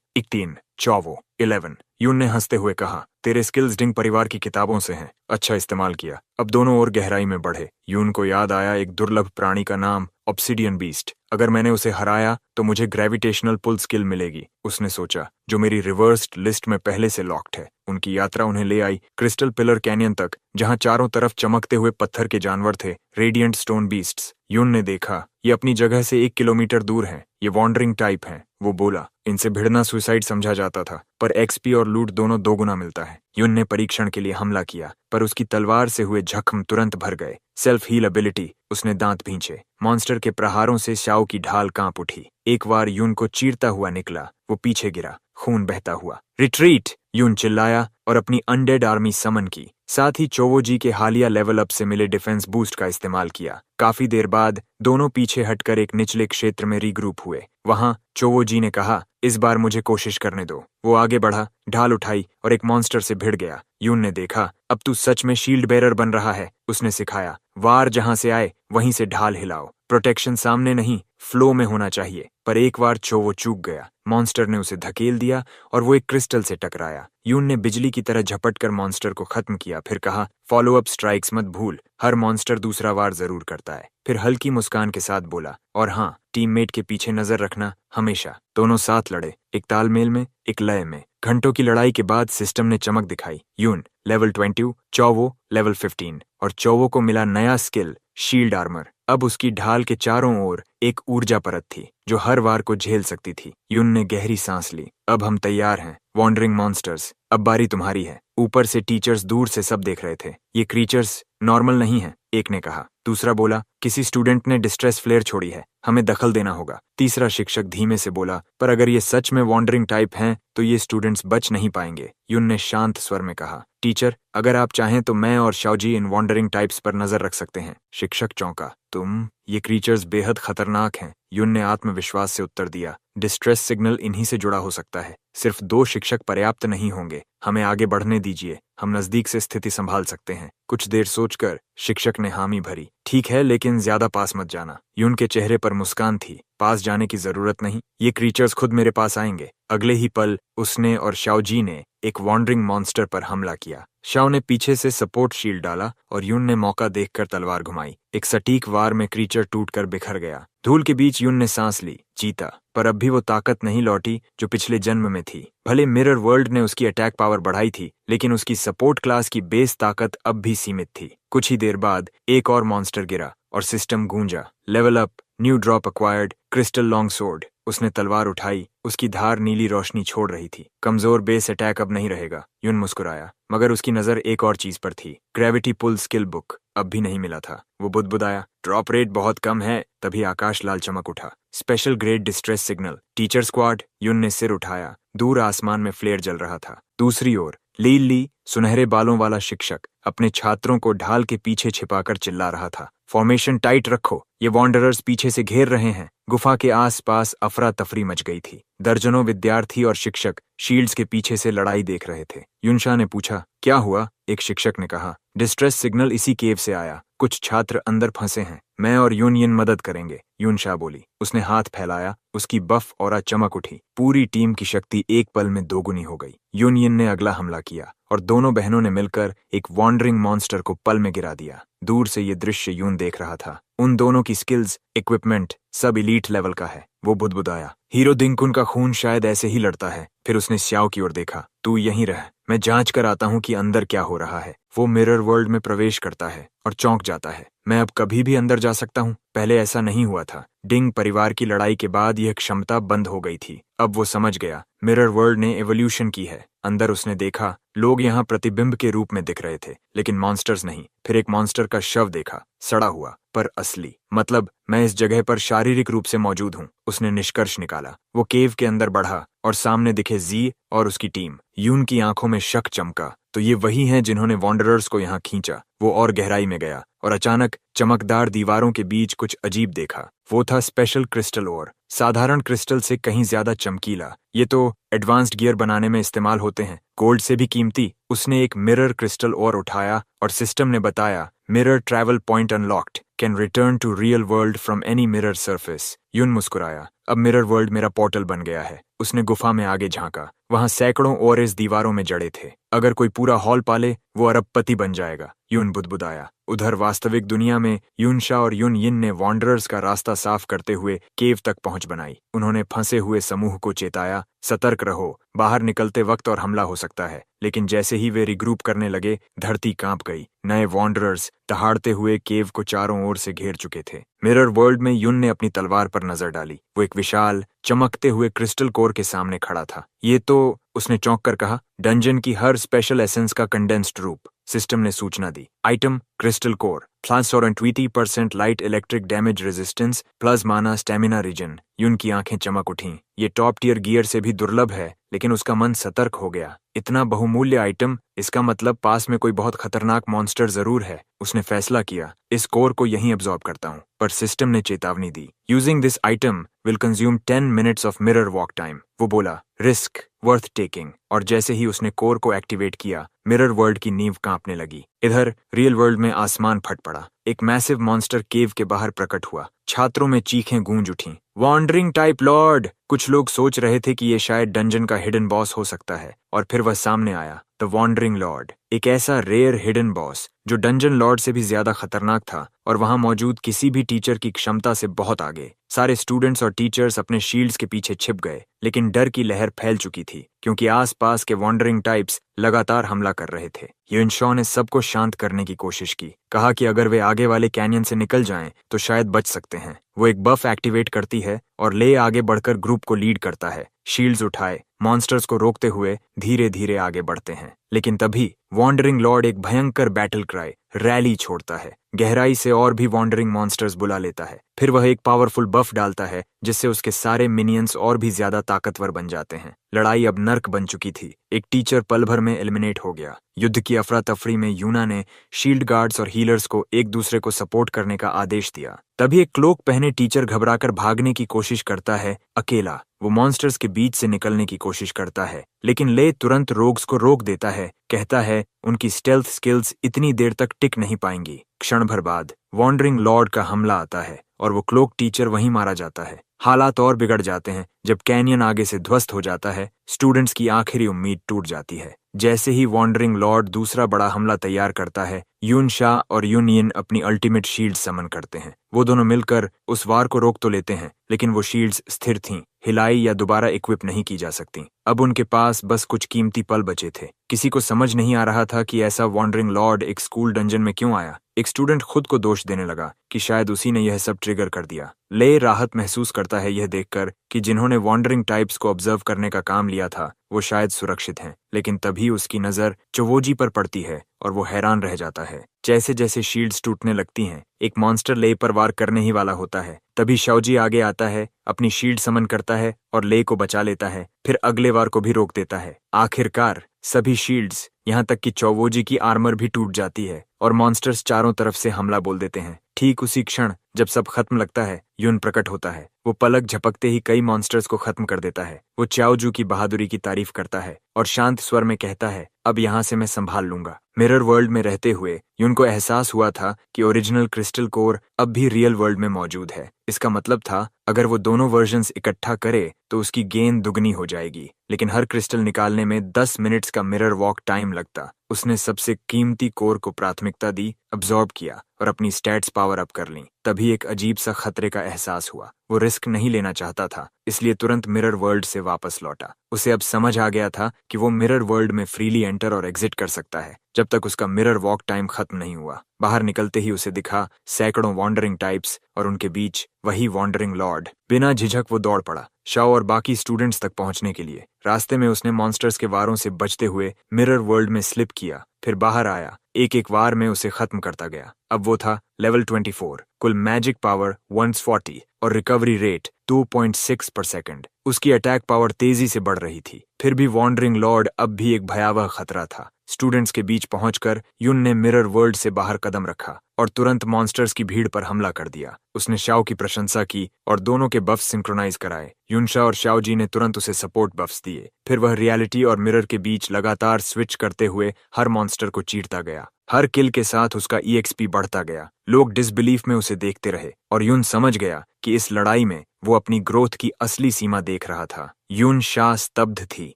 Speaker 1: 13, चौवो 11। यून ने हंसते हुए कहा, तेरे स्किल्स डिंग परिवार की किताबों से हैं, अच्छा इस्तेमाल किया। अब दोनों और गहराई में बढ़े। यून को याद आया एक दुर्लभ प्राणी का नाम, ऑब्सिडियन बीस्ट। अगर मैंने उसे हराया तो मुझे ग्रेविटेशनल पुल स्किल मिलेगी, उसने सोचा, जो मेरी रिवर्स्ड लिस्ट में पहले से लॉक्ड है। उनकी यात्रा उन्हें ले आई क्रिस्टल पिलर कैनियन तक, जहां चारों तरफ चमकते हुए पत्थर के जानवर थे, रेडिएंट स्टोन बीस्ट्स। यून ने देखा, ये अपनी जगह से 1 किलोमीटर दूर हैं, ये वॉन्डरिंग टाइप हैं। वो बोला, इनसे भिड़ना सुसाइड समझा जाता था, पर एक्सपी और लूट दोनों दोगुना मिलता है। यून ने परीक्षण के लिए हमला किया, पर उसकी तलवार से हुए जख्म तुरंत भर गए। सेल्फ हील एबिलिटी, उसने दांत भींचे। मॉन्स्टर के प्रहारों से शाओ की ढाल कांप उठी। एक बार यून को चीरता हुआ निकला, वो पीछे गिरा, खून बहता हुआ। रिट्रीट, यून चिल्लाया और अपनी अनडेड आर्मी समन की। साथ ही चोवोजी के हालिया लेवल अप से मिले डिफेंस बूस्ट का इस्तेमाल किया। काफी देर बाद दोनों पीछे हटकर एक निचले क्षेत्र में रीग्रुप हुए। वहां चोवोजी ने कहा, इस बार मुझे कोशिश करने दो। वो आगे बढ़ा, ढाल उठाई और एक मॉन्स्टर से भिड़ गया। यून ने देखा, अब तू सच में शील्ड बेरर बन रहा है। उसने सिखाया, वार जहां से आए वहीं से ढाल हिलाओ। प्रोटेक्शन सामने नहीं, फ्लो में होना चाहिए। पर एक बार चोवो चूक गया। मॉन्स्टर ने उसे धकेल दिया और वो एक क्रिस्टल से टकराया। यून ने बिजली की तरह झपट कर मॉन्स्टर को खत्म किया, फिर कहा, फॉलो अप स्ट्राइक्स मत भूल, हर मॉन्स्टर दूसरा वार जरूर करता है। फिर हल्की मुस्कान के साथ बोला, और हाँ, टीममेट के पीछे नजर रखना हमेशा। दोनों साथ लड़े, एक तालमेल में, एक लय में। घंटों की लड़ाई के बाद सिस्टम ने चमक दिखाई। यून लेवल 20, चौवो लेवल 15, और चौवो को मिला नया स्किल, शील्ड आर्मर। अब उसकी ढाल के चारों ओर एक ऊर्जा परत थी, जो हर वार को झेल सकती थी। यून ने गहरी सांस ली। अब हम तैयार हैं, वॉन्डरिंग मॉन्स्टर्स, अब बारी तुम्हारी है। ऊपर से टीचर्स दूर से सब देख रहे थे। ये क्रीचर्स नॉर्मल नहीं है, एक ने कहा। दूसरा बोला, किसी स्टूडेंट ने डिस्ट्रेस फ्लेयर छोड़ी है, हमें दखल देना होगा। तीसरा शिक्षक धीमे से बोला, पर अगर ये सच में वॉन्डरिंग टाइप हैं, तो ये स्टूडेंट्स बच नहीं पाएंगे। यून ने शांत स्वर में कहा, टीचर, अगर आप चाहें तो मैं और शाओजी इन वॉन्डरिंग टाइप्स पर नजर रख सकते हैं। शिक्षक चौंका, तुम? ये क्रीचर्स बेहद खतरनाक हैं। यून ने आत्मविश्वास से उत्तर दिया, डिस्ट्रेस सिग्नल इन्हीं से जुड़ा हो सकता है। सिर्फ 2 शिक्षक पर्याप्त नहीं होंगे, हमें आगे बढ़ने दीजिए, हम नजदीक से स्थिति संभाल सकते हैं। कुछ देर सोचकर शिक्षक ने हामी भरी, ठीक है, लेकिन ज्यादा पास मत जाना। यून के चेहरे पर मुस्कान थी, पास जाने की जरूरत नहीं, ये क्रीचर्स खुद मेरे पास आएंगे। अगले ही पल उसने और शाओजी ने एक वॉन्डरिंग मॉन्स्टर पर हमला किया। शाओ ने पीछे से सपोर्ट शील्ड डाला और यून ने मौका देखकर तलवार घुमाई। एक सटीक वार में क्रीचर टूटकर बिखर गया। धूल के बीच यून ने सांस ली, जीता, पर अब भी वो ताकत नहीं लौटी जो पिछले जन्म में थी। भले मिरर वर्ल्ड ने उसकी अटैक पावर बढ़ाई थी, लेकिन उसकी सपोर्ट क्लास की बेस ताकत अब भी सीमित थी। कुछ ही देर बाद एक और मॉन्स्टर गिरा और सिस्टम गूंजा, level up, new drop acquired, crystal long sword. उसने तलवार उठाई, उसकी धार नीली रोशनी छोड़ रही थी। कमजोर बेस अटैक अब नहीं रहेगा। यून मुस्कुराया, मगर उसकी नजर एक और चीज पर थी, ग्रेविटी पुल स्किल बुक अब भी नहीं मिला था। वो बुदबुदाया, ड्रॉप रेट बहुत कम है। तभी आकाश लाल चमक उठा, special grade distress signal, teacher squad. Yoon ने सिर उठाया, दूर आसमान में फ्लेयर जल रहा था। दूसरी ओर ली सुनहरे बालों वाला शिक्षक अपने छात्रों को ढाल के पीछे छिपाकर चिल्ला रहा था, फॉर्मेशन टाइट रखो, ये वॉन्डरर्स पीछे से घेर रहे हैं। गुफा के आसपास अफरा तफरी मच गई थी। दर्जनों विद्यार्थी और शिक्षक शील्ड्स के पीछे से लड़ाई देख रहे थे। यूनशा ने पूछा, क्या हुआ? एक शिक्षक ने कहा, डिस्ट्रेस सिग्नल इसी केव से आया, कुछ छात्र अंदर फंसे हैं, मैं और यूनियन मदद करेंगे। यूनशा बोली। उसने हाथ फैलाया, उसकी बफ और चमक उठी। पूरी टीम की शक्ति एक पल में दोगुनी हो गई। यूनियन ने अगला हमला किया और दोनों बहनों ने मिलकर एक वॉन्डरिंग मॉन्स्टर को पल में गिरा दिया। दूर से ये दृश्य यून देख रहा था। उन दोनों की स्किल्स, इक्विपमेंट सब इलीट लेवल का है। वो बुदबुदाया, हीरो दिंकुन का खून शायद ऐसे ही लड़ता है। फिर उसने श्याओ की ओर देखा, तू यहीं रह, मैं जांच कर आता हूँ कि अंदर क्या हो रहा है। वो मिरर वर्ल्ड में प्रवेश करता है और चौंक जाता है। मैं अब कभी भी अंदर जा सकता हूँ। पहले ऐसा नहीं हुआ था। डिंग परिवार की लड़ाई के बाद यह क्षमता बंद हो गई थी। अब वो समझ गया, मिरर वर्ल्ड ने एवोल्यूशन की है। अंदर उसने देखा, लोग यहाँ प्रतिबिंब के रूप में दिख रहे थे, लेकिन मॉन्स्टर्स नहीं। फिर एक मॉन्स्टर का शव देखा, सड़ा हुआ पर असली। मतलब मैं इस जगह पर शारीरिक रूप से मौजूद हूँ, उसने निष्कर्ष निकाला। वो केव के अंदर बढ़ा और सामने दिखे जी और उसकी टीम। यून की आंखों में शक चमका। तो ये वही हैं जिन्होंने वॉन्डरर्स को यहाँ खींचा। वो और गहराई में गया और अचानक चमकदार दीवारों के बीच कुछ अजीब देखा। वो था स्पेशल क्रिस्टल ओर, साधारण क्रिस्टल से कहीं ज्यादा चमकीला। ये तो एडवांस्ड गियर बनाने में इस्तेमाल होते हैं, गोल्ड से भी कीमती। उसने एक मिरर क्रिस्टल ओर उठाया और सिस्टम ने बताया, mirror travel point unlocked, can return to real world from any mirror surface. Yoon मुस्कुराया, अब मिरर वर्ल्ड मेरा पोर्टल बन गया है। उसने गुफा में आगे झांका। वहां सैकड़ों ओरेस दीवारों में जड़े थे। अगर कोई पूरा हॉल पाले, वो अरबपति बन जाएगा। यून बुदबुदाया। उधर वास्तविक दुनिया में यूनशा और यून यिन ने वॉन्डरर्स का रास्ता साफ करते हुए केव तक पहुंच बनाई। उन्होंने फंसे हुए समूह को चेताया, सतर्क रहो, बाहर निकलते वक्त और हमला हो सकता है। लेकिन जैसे ही वे रिग्रुप करने लगे, धरती कांप गई। नए वॉन्डरर्स दहाड़ते हुए केव को चारों ओर से घेर चुके थे। मिरर वर्ल्ड में यून ने अपनी तलवार पर नजर डाली। वो एक विशाल चमकते हुए क्रिस्टल कोर के सामने खड़ा था। ये तो, उसने चौंक कर कहा, डंजन की हर स्पेशल एसेंस का कंडेंस्ड रूप। सिस्टम ने सूचना दी, आइटम क्रिस्टल कोर, प्लस और 20% light electric damage resistance, plus माना स्टेमिना रीजन। यून की आंखें चमक उठीं। ये टॉप टियर गियर से भी दुर्लभ है, लेकिन उसका मन सतर्क हो गया। इतना बहुमूल्य आइटम, इसका मतलब पास में कोई बहुत खतरनाक मॉन्स्टर जरूर है। उसने फैसला किया, इस कोर को यहीं अब्सॉर्ब करता हूँ। पर सिस्टम ने चेतावनी दी, using this item will consume 10 minutes of mirror walk time. वो बोला, रिस्क वर्थ टेकिंग। और जैसे ही उसने कोर को एक्टिवेट किया, मिरर वर्ल्ड की नींव कांपने लगी। इधर रियल वर्ल्ड में आसमान फट पड़ा। एक मैसिव मॉन्स्टर केव के बाहर प्रकट हुआ। छात्रों में चीखें गूंज उठीं। Wandering type Lord. कुछ लोग सोच रहे थे कि ये शायद डंजन का हिडन बॉस हो सकता है, और फिर वह सामने आया, द वॉन्डरिंग लॉर्ड। एक ऐसा रेयर हिडन बॉस जो डंजन लॉर्ड से भी ज्यादा खतरनाक था और वहां मौजूद किसी भी टीचर की क्षमता से बहुत आगे। सारे स्टूडेंट्स और टीचर्स अपने शील्ड्स के पीछे छिप गए, लेकिन डर की लहर फैल चुकी थी, क्योंकि आसपास के वॉन्डरिंग टाइप्स लगातार हमला कर रहे थे। यूनशॉ ने सबको शांत करने की कोशिश की। कहा कि अगर वे आगे वाले कैनियन से निकल जाएं, तो शायद बच सकते हैं। वो एक बफ एक्टिवेट करती है और ले आगे बढ़कर ग्रुप को लीड करता है। शील्ड्स उठाए, मॉन्स्टर्स को रोकते हुए धीरे धीरे आगे बढ़ते हैं। लेकिन तभी वॉन्डरिंग लॉर्ड एक भयंकर बैटल क्राई, रैली छोड़ता है। गहराई से और भी वॉन्डरिंग मॉन्स्टर्स बुला लेता है। फिर वह एक पावरफुल बफ डालता है, जिससे उसके सारे मिनियंस और भी ज्यादा ताकतवर बन जाते हैं। लड़ाई अब नर्क बन चुकी थी। एक टीचर पल भर में एलिमिनेट हो गया। युद्ध की अफरा तफरी में यूना ने शील्ड गार्ड्स और हीलर्स को एक दूसरे को सपोर्ट करने का आदेश दिया। तभी एक क्लोक पहने टीचर घबराकर भागने की कोशिश करता है, अकेला। वो मॉन्स्टर्स के बीच से निकलने की कोशिश करता है, लेकिन ले तुरंत रोग्स को रोक देता है। कहता है, उनकी स्टेल्थ स्किल्स इतनी देर तक टिक नहीं पाएंगी। क्षण भर बाद वॉन्डरिंग लॉर्ड का हमला आता है और वो क्लोक टीचर वहीं मारा जाता है। हालात और बिगड़ जाते हैं जब कैनियन आगे से ध्वस्त हो जाता है। स्टूडेंट्स की आखिरी उम्मीद टूट जाती है। जैसे ही वॉन्डरिंग लॉर्ड दूसरा बड़ा हमला तैयार करता है, यूनशा और यून यिन अपनी अल्टीमेट शील्ड समन करते हैं। वो दोनों मिलकर उस वार को रोक तो लेते हैं, लेकिन वो शील्ड्स स्थिर थीं, हिलाई या दोबारा इक्विप नहीं की जा सकती। अब उनके पास बस कुछ कीमती पल बचे थे। किसी को समझ नहीं आ रहा था कि ऐसा वॉन्डरिंग लॉर्ड एक स्कूल डंजन में क्यों आया। एक स्टूडेंट खुद को दोष देने लगा कि शायद उसी ने यह सब ट्रिगर कर दिया। ले राहत महसूस करता है यह देखकर कि जिन्होंने वॉन्डरिंग टाइप्स को ऑब्जर्व करने का काम लिया था, वो शायद सुरक्षित हैं। लेकिन तभी उसकी नजर चवोजी पर पड़ती है और वो हैरान रह जाता है। जैसे जैसे शील्ड्स टूटने लगती हैं, एक मॉन्स्टर ले पर वार करने ही वाला होता है। तभी शाओजी आगे आता है, अपनी शील्ड समन करता है और ले को बचा लेता है। फिर अगले वार को भी रोक देता है। आखिरकार सभी शील्ड्स, यहाँ तक कि चौवोजी की आर्मर भी टूट जाती है और मॉन्स्टर्स चारों तरफ से हमला बोल देते हैं। ठीक उसी क्षण जब सब खत्म लगता है, यून प्रकट होता है। वो पलक झपकते ही कई मॉन्स्टर्स को खत्म कर देता है। वो चाओजू की बहादुरी की तारीफ करता है और शांत स्वर में कहता है, अब यहाँ से मैं संभाल लूंगा। मिरर वर्ल्ड में रहते हुए यून को एहसास हुआ था कि ओरिजिनल क्रिस्टल कोर अब भी रियल वर्ल्ड में मौजूद है। इसका मतलब था, अगर वो दोनों वर्जन्स इकट्ठा करे तो उसकी गेंद दुगनी हो जाएगी। लेकिन हर क्रिस्टल निकालने में 10 मिनट्स का मिरर वॉक टाइम लगता। उसने सबसे कीमती कोर को प्राथमिकता दी, अब्जॉर्ब किया और अपनी स्टैट्स पावर अप कर लीं। तभी एक अजीब सा खतरे का एहसास हुआ। वो रिस्क नहीं लेना चाहता था, इसलिए तुरंत मिरर वर्ल्ड से वापस लौटा। उसे अब समझ आ गया था कि वो मिरर वर्ल्ड में फ्रीली एंटर और एग्जिट कर सकता है जब तक उसका मिरर वॉक टाइम खत्म नहीं हुआ। बाहर निकलते ही उसे दिखा सैकड़ों वॉन्डरिंग टाइप्स और उनके बीच वही वॉन्डरिंग लॉर्ड। बिना झिझक वो दौड़ पड़ा शाओ और बाकी स्टूडेंट्स तक पहुंचने के लिए। रास्ते में उसने मॉन्स्टर्स के वारों से बचते हुए मिरर वर्ल्ड में स्लिप किया, फिर बाहर आया। एक एक वार में उसे खत्म करता गया। अब वो था लेवल 24, कुल मैजिक पावर 140 और रिकवरी रेट 2.6 पर सेकंड। उसकी अटैक पावर तेजी से बढ़ रही थी। फिर भी वॉन्डरिंग लॉर्ड अब भी एक भयावह खतरा था। स्टूडेंट्स के बीच पहुंचकर युन ने मिरर वर्ल्ड से बाहर कदम रखा और तुरंत मॉन्स्टर्स की भीड़ पर हमला कर दिया। उसने शाओ की प्रशंसा की और दोनों के बफ्स सिंक्रोनाइज कराए। युनशा और शाओ जी ने तुरंत उसे सपोर्ट बफ्स दिए। फिर वह रियलिटी और मिरर के बीच लगातार स्विच करते हुए हर मॉन्स्टर को चीरता गया। हर किल के साथ उसका EXP बढ़ता गया। लोग डिसबिलीफ में उसे देखते रहे और युन समझ गया कि इस लड़ाई में वो अपनी ग्रोथ की असली सीमा देख रहा था। युनशा स्तब्ध थी।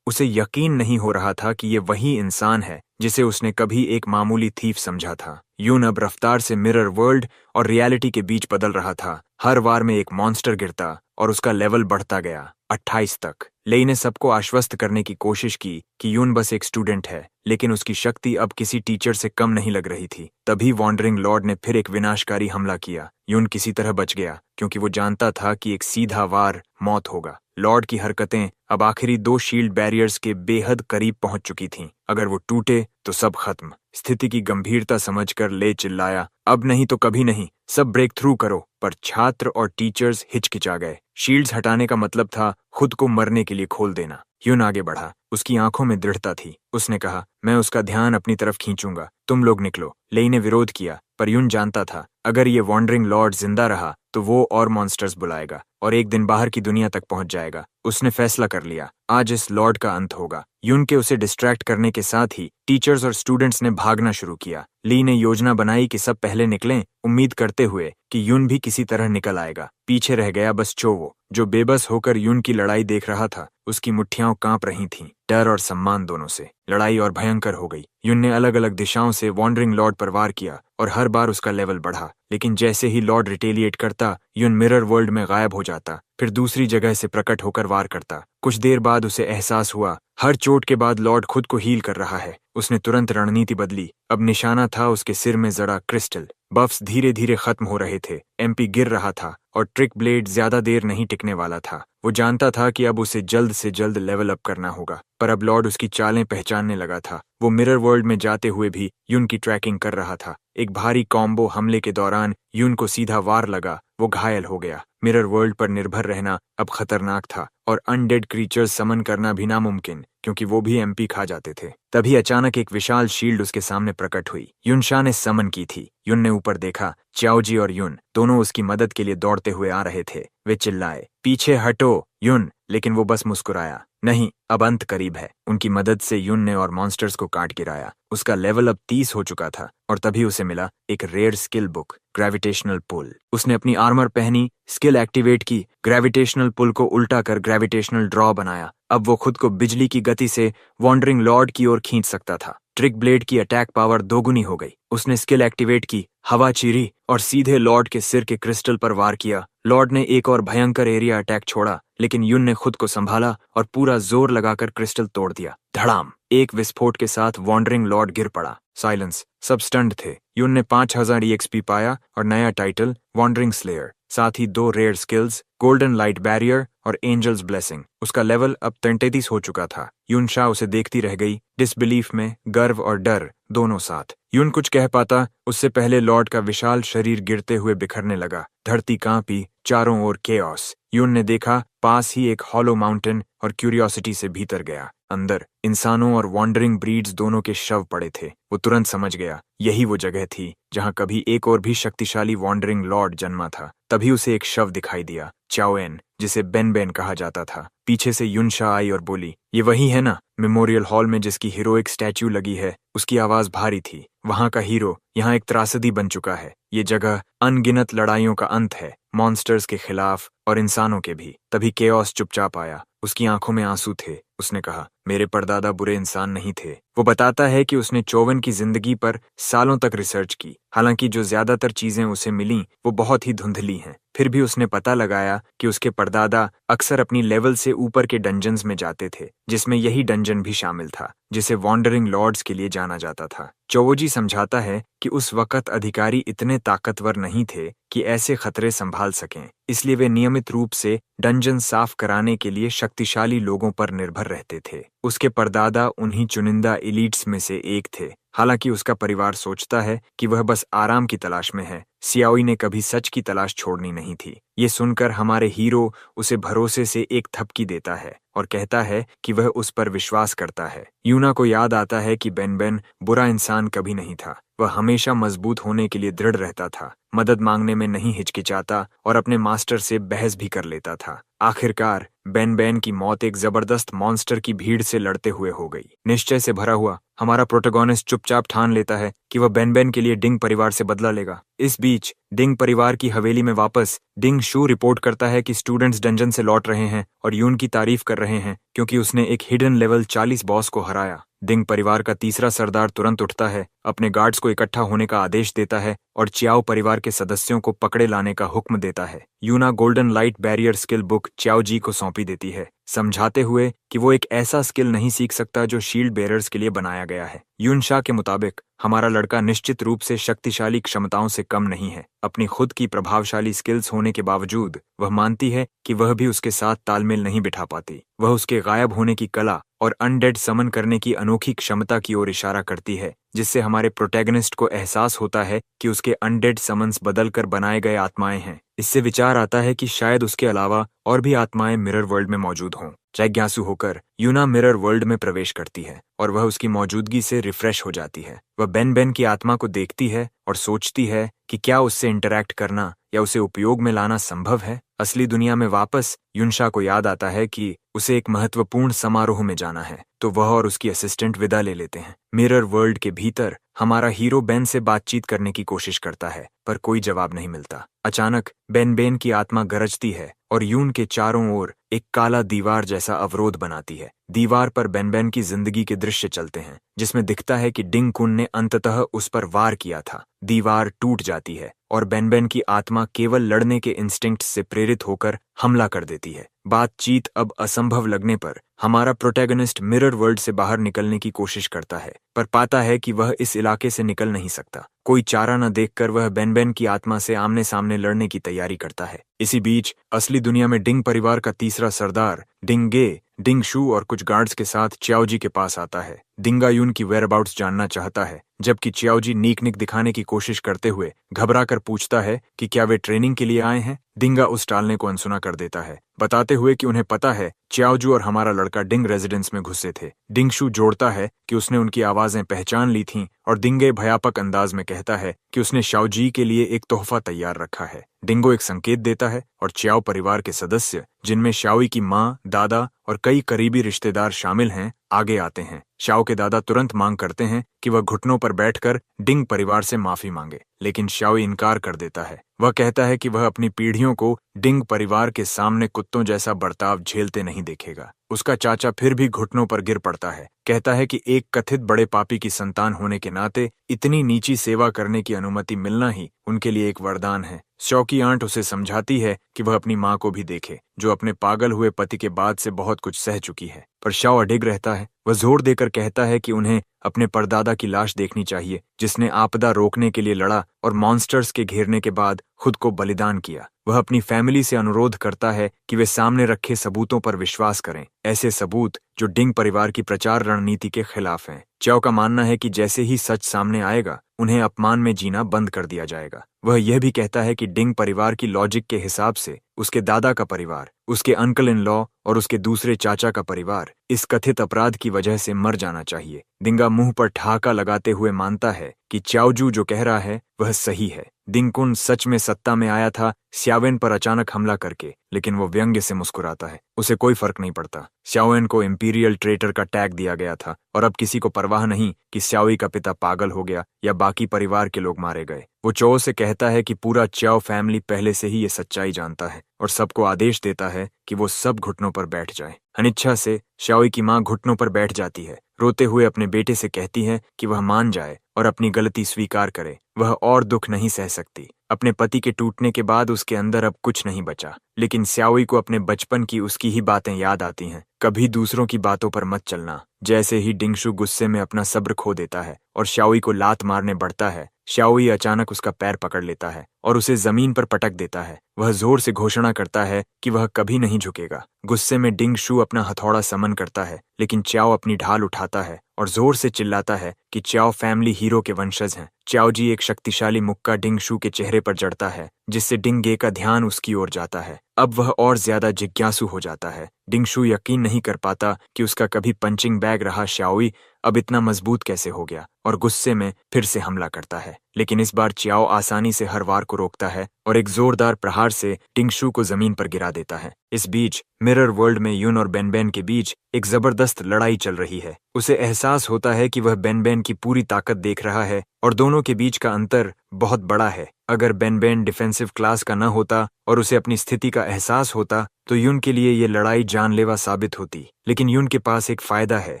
Speaker 1: उसे यकीन नहीं हो रहा था कि ये वही इंसान है जिसे उसने कभी एक मामूली थीफ समझा था। युन अब रफ्तार से मिरर वर्ल्ड और रियलिटी के बीच बदल रहा था। हर वार में एक मॉन्स्टर गिरता और उसका लेवल बढ़ता गया 28 तक। लेई ने सबको आश्वस्त करने की कोशिश की कि युन बस एक स्टूडेंट है, लेकिन उसकी शक्ति अब किसी टीचर से कम नहीं लग रही थी। तभी वॉन्डरिंग लॉर्ड ने फिर एक विनाशकारी हमला किया। युन किसी तरह बच गया क्योंकि वो जानता था कि एक सीधा वार मौत होगा। लॉर्ड की हरकतें अब आखिरी 2 शील्ड बैरियर्स के बेहद करीब पहुंच चुकी थीं। अगर वो टूटे तो सब खत्म। स्थिति की गंभीरता समझकर ले चिल्लाया, अब नहीं तो कभी नहीं, सब ब्रेक थ्रू करो। पर छात्र और टीचर्स हिचकिचा गए। शील्ड्स हटाने का मतलब था खुद को मरने के लिए खोल देना। युन आगे बढ़ा। उसकी आंखों में दृढ़ता थी। उसने कहा, मैं उसका ध्यान अपनी तरफ खींचूंगा, तुम लोग निकलो। लेई ने विरोध किया, पर युन जानता था अगर ये वॉन्डरिंग लॉर्ड जिंदा रहा तो वो और मॉन्स्टर्स बुलाएगा और एक दिन बाहर की दुनिया तक पहुंच जाएगा। उसने फैसला कर लिया, आज इस लॉर्ड का अंत होगा। युन के उसे डिस्ट्रैक्ट करने के साथ ही टीचर्स और स्टूडेंट्स ने भागना शुरू किया। ली ने योजना बनाई कि सब पहले निकलें, उम्मीद करते हुए कि युन भी किसी तरह निकल आएगा। पीछे रह गया बस चोवो, जो बेबस होकर युन की लड़ाई देख रहा था। उसकी मुट्ठियां कांप रही थीं, डर और सम्मान दोनों से। लड़ाई और भयंकर हो गई। युन ने अलग अलग दिशाओं से वॉन्डरिंग लॉर्ड पर वार किया और हर बार उसका लेवल बढ़ा। लेकिन जैसे ही लॉर्ड रिटेलिएट करता, युन मिरर वर्ल्ड में गायब हो जाता, फिर दूसरी जगह से प्रकट होकर वार करता। कुछ देर बाद उसे एहसास हुआ हर चोट के बाद लॉर्ड खुद को हील कर रहा है। उसने तुरंत रणनीति बदली। अब निशाना था उसके सिर में जड़ा क्रिस्टल। बफ्स धीरे धीरे खत्म हो रहे थे। MP गिर रहा था और ट्रिक ब्लेड ज्यादा देर नहीं टिकने वाला था। वो जानता था कि अब उसे जल्द से जल्द लेवल अप करना होगा, पर अब लॉर्ड उसकी चालें पहचानने लगा था। वो मिरर वर्ल्ड में जाते हुए भी युन की ट्रैकिंग कर रहा था। एक भारी कॉम्बो हमले के दौरान युन को सीधा वार लगा। वो घायल हो गया। मिरर वर्ल्ड पर निर्भर रहना अब खतरनाक था और अनडेड क्रीचर्स समन करना भी नामुमकिन, क्योंकि वो भी MP खा जाते थे। तभी अचानक एक विशाल शील्ड उसके सामने प्रकट हुई। युनशा ने समन की थी। युन ने ऊपर देखा। चाओजी और युन दोनों उसकी मदद के लिए दौड़ते हुए आ रहे थे। वे चिल्लाए, पीछे हटो युन, लेकिन वो बस मुस्कुराया। नहीं, अब अंत करीब है। उनकी मदद से युन ने और मॉन्स्टर्स को काट गिराया। उसका लेवल अब 30 हो चुका था और तभी उसे मिला एक rare skill book, gravitational pull. उसने अपनी आर्मर पहनी, स्किल एक्टिवेट की, ग्रेविटेशनल पुल को उल्टा कर ग्रेविटेशनल ड्रॉ बनाया। अब वो खुद को बिजली की गति से वॉन्डरिंग लॉर्ड की ओर खींच सकता था। ट्रिक ब्लेड की अटैक पावर दोगुनी हो गई। उसने स्किल एक्टिवेट की, हवा चीरी और सीधे लॉर्ड के सिर के क्रिस्टल पर वार किया। लॉर्ड ने एक और भयंकर एरिया अटैक छोड़ा, लेकिन युन ने खुद को संभाला और पूरा जोर लगाकर क्रिस्टल तोड़ दिया। धड़ाम! एक विस्फोट के साथ वॉन्डरिंग लॉर्ड गिर पड़ा। साइलेंस। सब स्टंड थे। युन ने 5000 EXP पाया और नया टाइटल वॉन्डरिंग स्लेयर, साथ ही 2 rare skills, golden light barrier और एंजल्स ब्लेसिंग। उसका लेवल अब 33 हो चुका था। युनशा उसे देखती रह गई, डिसबिलीफ में गर्व और डर दोनों साथ। युन कुछ कह पाता उससे पहले लॉर्ड का विशाल शरीर गिरते हुए बिखरने लगा। धरती कांपी, चारों ओर केओस। युन ने देखा पास ही एक हॉलो माउंटेन और क्यूरियोसिटी से भीतर गया। अंदर इंसानों और वॉन्डरिंग ब्रीड्स दोनों के शव पड़े थे। वो तुरंत समझ गया यही वो जगह थी जहां कभी एक और भी शक्तिशाली वॉन्डरिंग लॉर्ड जन्मा था। तभी उसे एक शव दिखाई दिया, चाओएन, जिसे बेन बेन कहा जाता था। पीछे से युनशा आई और बोली, ये वही है ना, मेमोरियल हॉल में जिसकी हीरोइक स्टैच्यू लगी है। उसकी आवाज भारी थी। वहां का हीरो यहाँ एक त्रासदी बन चुका है। ये जगह अनगिनत लड़ाइयों का अंत है, मॉन्स्टर्स के खिलाफ और इंसानों के भी। तभी केओस चुपचाप आया। उसकी आंखों में आंसू थे। उसने कहा, मेरे परदादा बुरे इंसान नहीं थे। वो बताता है कि उसने चौवन की जिंदगी पर सालों तक रिसर्च की। हालांकि जो ज्यादातर चीजें उसे मिलीं वो बहुत ही धुंधली हैं। फिर भी उसने पता लगाया कि उसके परदादा अक्सर अपनी लेवल से ऊपर के डंजन्स में जाते थे, जिसमें यही डंजन भी शामिल था जिसे वॉन्डरिंग लॉर्ड्स के लिए जाना जाता था। चौवोजी समझाता है कि उस वक्त अधिकारी इतने ताकतवर नहीं थे कि ऐसे खतरे संभाल सकें, इसलिए वे नियमित रूप से डंजन साफ कराने के लिए शक्तिशाली लोगों पर निर्भर रहते थे। उसके परदादा उन्हीं चुनिंदा एलीट्स में से एक थे। हालांकि उसका परिवार सोचता है कि वह बस आराम की तलाश में है, सियाओई ने कभी सच की तलाश छोड़नी नहीं थी। ये सुनकर हमारे हीरो उसे भरोसे से एक थपकी देता है और कहता है कि वह उस पर विश्वास करता है। यूना को याद आता है कि बेन बुरा इंसान कभी नहीं था। वह हमेशा मजबूत होने के लिए दृढ़ रहता था, मदद मांगने में नहीं हिचकिचाता और अपने मास्टर से बहस भी कर लेता था। आखिरकार बेन की मौत एक जबरदस्त मॉन्स्टर की भीड़ से लड़ते हुए हो गई। निश्चय से भरा हुआ हमारा प्रोटोगोनिस्ट चुपचाप ठान लेता है कि वह बेन के लिए डिंग परिवार से बदला लेगा। इस बीच डिंग परिवार की हवेली में वापस डिंग शू रिपोर्ट करता है कि स्टूडेंट्स डंजन से लौट रहे हैं और यून की तारीफ कर रहे हैं क्योंकि उसने एक हिडन लेवल 40 बॉस को हराया। डिंग परिवार का तीसरा सरदार तुरंत उठता है, अपने गार्ड्स को इकट्ठा होने का आदेश देता है और चियाओ परिवार के सदस्यों को पकड़े लाने का हुक्म देता है। Yuna golden light barrier skill book Chiao ji को सौंपी देती है, समझाते हुए कि वो एक ऐसा स्किल नहीं सीख सकता जो शील्ड बेरर्स के लिए बनाया गया है। यूनशा के मुताबिक हमारा लड़का निश्चित रूप से शक्तिशाली क्षमताओं से कम नहीं है। अपनी खुद की प्रभावशाली स्किल्स होने के बावजूद वह मानती है कि वह भी उसके साथ तालमेल नहीं बिठा पाती। वह उसके गायब होने की कला और अनडेड समन करने की अनोखी क्षमता की ओर इशारा करती है, जिससे हमारे प्रोटैगनिस्ट को एहसास होता है कि उसके अनडेड समन्स बदलकर बनाए गए आत्माएं हैं। इससे विचार आता है कि शायद उसके अलावा और भी आत्माएं मिरर वर्ल्ड में मौजूद हों। जिज्ञासु होकर यूना मिरर वर्ल्ड में प्रवेश करती है और वह उसकी मौजूदगी से रिफ्रेश हो जाती है। वह बेन की आत्मा को देखती है और सोचती है कि क्या उससे इंटरैक्ट करना या उसे उपयोग में लाना संभव है। असली दुनिया में वापस यूनशा को याद आता है कि उसे एक महत्वपूर्ण समारोह में जाना है, तो वह और उसकी असिस्टेंट विदा ले लेते हैं। मिरर वर्ल्ड के भीतर हमारा हीरो बेन से बातचीत करने की कोशिश करता है, पर कोई जवाब नहीं मिलता। अचानक बेन की आत्मा गरजती है और यून के चारों ओर एक काला दीवार जैसा अवरोध बनाती है। दीवार पर बेन की जिंदगी के दृश्य चलते हैं, जिसमें दिखता है कि डिंग कुन ने अंततः उस पर वार किया था। दीवार टूट जाती है और बेन की आत्मा केवल लड़ने के इंस्टिंक्ट से प्रेरित होकर हमला कर देती है। बातचीत अब असंभव लगने पर हमारा प्रोटैगनिस्ट मिरर वर्ल्ड से बाहर निकलने की कोशिश करता है, पर पाता है कि वह इस इलाके से निकल नहीं सकता। कोई चारा न देखकर वह बेन की आत्मा से आमने सामने लड़ने की तैयारी करता है। इसी बीच असली दुनिया में डिंग परिवार का तीसरा सरदार डिंगे डिंग शू और कुछ गार्ड्स के साथ चियाओजी के पास आता है। डिंगा यून की वेयरअबाउट्स जानना चाहता है, जबकि चियाओजी नीक दिखाने की कोशिश करते हुए घबरा कर पूछता है कि क्या वे ट्रेनिंग के लिए आए हैं। डिंगा उस टालने को अनसुना कर देता है, बताते हुए कि उन्हें पता है चियाओजू और हमारा लड़का डिंग रेजिडेंस में घुसे थे। डिंग शू जोड़ता है कि उसने उनकी आवाजें पहचान ली थीं और डिंगे भयापक अंदाज में कहता है कि उसने शाओजी के लिए एक तोहफा तैयार रखा है। डिंगो एक संकेत देता है और चियाओ परिवार के सदस्य, जिनमें शाओई की माँ, दादा और कई करीबी रिश्तेदार शामिल हैं, आगे आते हैं। शाओ के दादा तुरंत मांग करते हैं कि वह घुटनों पर बैठकर डिंग परिवार से माफी मांगे, लेकिन शाओ इनकार कर देता है। वह कहता है कि वह अपनी पीढ़ियों को डिंग परिवार के सामने कुत्तों जैसा बर्ताव झेलते नहीं देखेगा। उसका चाचा फिर भी घुटनों पर गिर पड़ता है, कहता है कि एक कथित बड़े पापी की संतान होने के नाते इतनी नीची सेवा करने की अनुमति मिलना ही उनके लिए एक वरदान है। शॉ की आंट उसे समझाती है कि वह अपनी माँ को भी देखे, जो अपने पागल हुए पति के बाद से बहुत कुछ सह चुकी है, पर शॉ अडिग रहता है। वह जोर देकर कहता है कि उन्हें अपने परदादा की लाश देखनी चाहिए, जिसने आपदा रोकने के लिए लड़ा और मॉन्स्टर्स के घेरने के बाद खुद को बलिदान किया। वह अपनी फैमिली से अनुरोध करता है कि वे सामने रखे सबूतों पर विश्वास करें, ऐसे सबूत जो डिंग परिवार की प्रचार रणनीति के खिलाफ हैं। चाओ का मानना है कि जैसे ही सच सामने आएगा, उन्हें अपमान में जीना बंद कर दिया जाएगा। वह यह भी कहता है कि डिंग परिवार की लॉजिक के हिसाब से उसके दादा का परिवार, उसके अंकल इन लॉ और उसके दूसरे चाचा का परिवार इस कथित अपराध की वजह से मर जाना चाहिए। डिंगा मुंह पर ठहाका लगाते हुए मानता है कि चाओजू जो कह रहा है वह सही है। डिंगकुन सच में सत्ता में आया था श्यावेन पर अचानक हमला करके, लेकिन वो व्यंग्य से मुस्कुराता है। उसे कोई फर्क नहीं पड़ता। श्यावेन को इंपीरियल ट्रेटर का टैग दिया गया था और अब किसी को परवाह नहीं कि श्याओई का पिता पागल हो गया या बाकी परिवार के लोग मारे गए। वो चो से कहता है कि पूरा च्याओ फैमिली पहले से ही ये सच्चाई जानता है और सबको आदेश देता है कि वो सब घुटनों पर बैठ जाए। अनिच्छा से श्याओई की माँ घुटनों पर बैठ जाती है, रोते हुए अपने बेटे से कहती है कि वह मान जाए और अपनी गलती स्वीकार करे। वह और दुख नहीं सह सकती। अपने पति के टूटने के बाद उसके अंदर अब कुछ नहीं बचा, लेकिन श्याओई को अपने बचपन की उसकी ही बातें याद आती हैं। कभी दूसरों की बातों पर मत चलना। जैसे ही डिंगशु गुस्से में अपना सब्र खो देता है और श्याओई को लात मारने बढ़ता है, श्याओई अचानक उसका पैर पकड़ लेता है और उसे जमीन पर पटक देता है। वह जोर से घोषणा करता है कि वह कभी नहीं झुकेगा। गुस्से में डिंगशु अपना हथौड़ा समन करता है, लेकिन च्याओ अपनी ढाल उठाता है और जोर से चिल्लाता है कि च्याओ फैमिली हीरो के वंशज हैं। च्याओ जी एक शक्तिशाली मुक्का डिंगशु के चेहरे पर जड़ता है, जिससे डिंगे का ध्यान उसकी ओर जाता है। अब वह और ज्यादा जिज्ञासु हो जाता है। डिंगशु यकीन नहीं कर पाता कि उसका कभी पंचिंग बैग रहा श्याओई अब इतना मजबूत कैसे हो गया और गुस्से में फिर से हमला करता है। लेकिन इस बार च्याओ आसानी से हर वार को रोकता है और एक जोरदार प्रहार से डिंगशु को जमीन पर गिरा देता है। इस बीच मिरर वर्ल्ड में यून और बेनबेन के बीच एक जबरदस्त लड़ाई चल रही है। उसे एहसास होता है कि वह बेनबेन की पूरी ताकत देख रहा है और दोनों के बीच का अंतर बहुत बड़ा है। अगर बेनबेन डिफेंसिव क्लास का न होता और उसे अपनी स्थिति का एहसास होता तो यून के लिए ये लड़ाई जानलेवा साबित होती। लेकिन यून के पास एक फायदा है।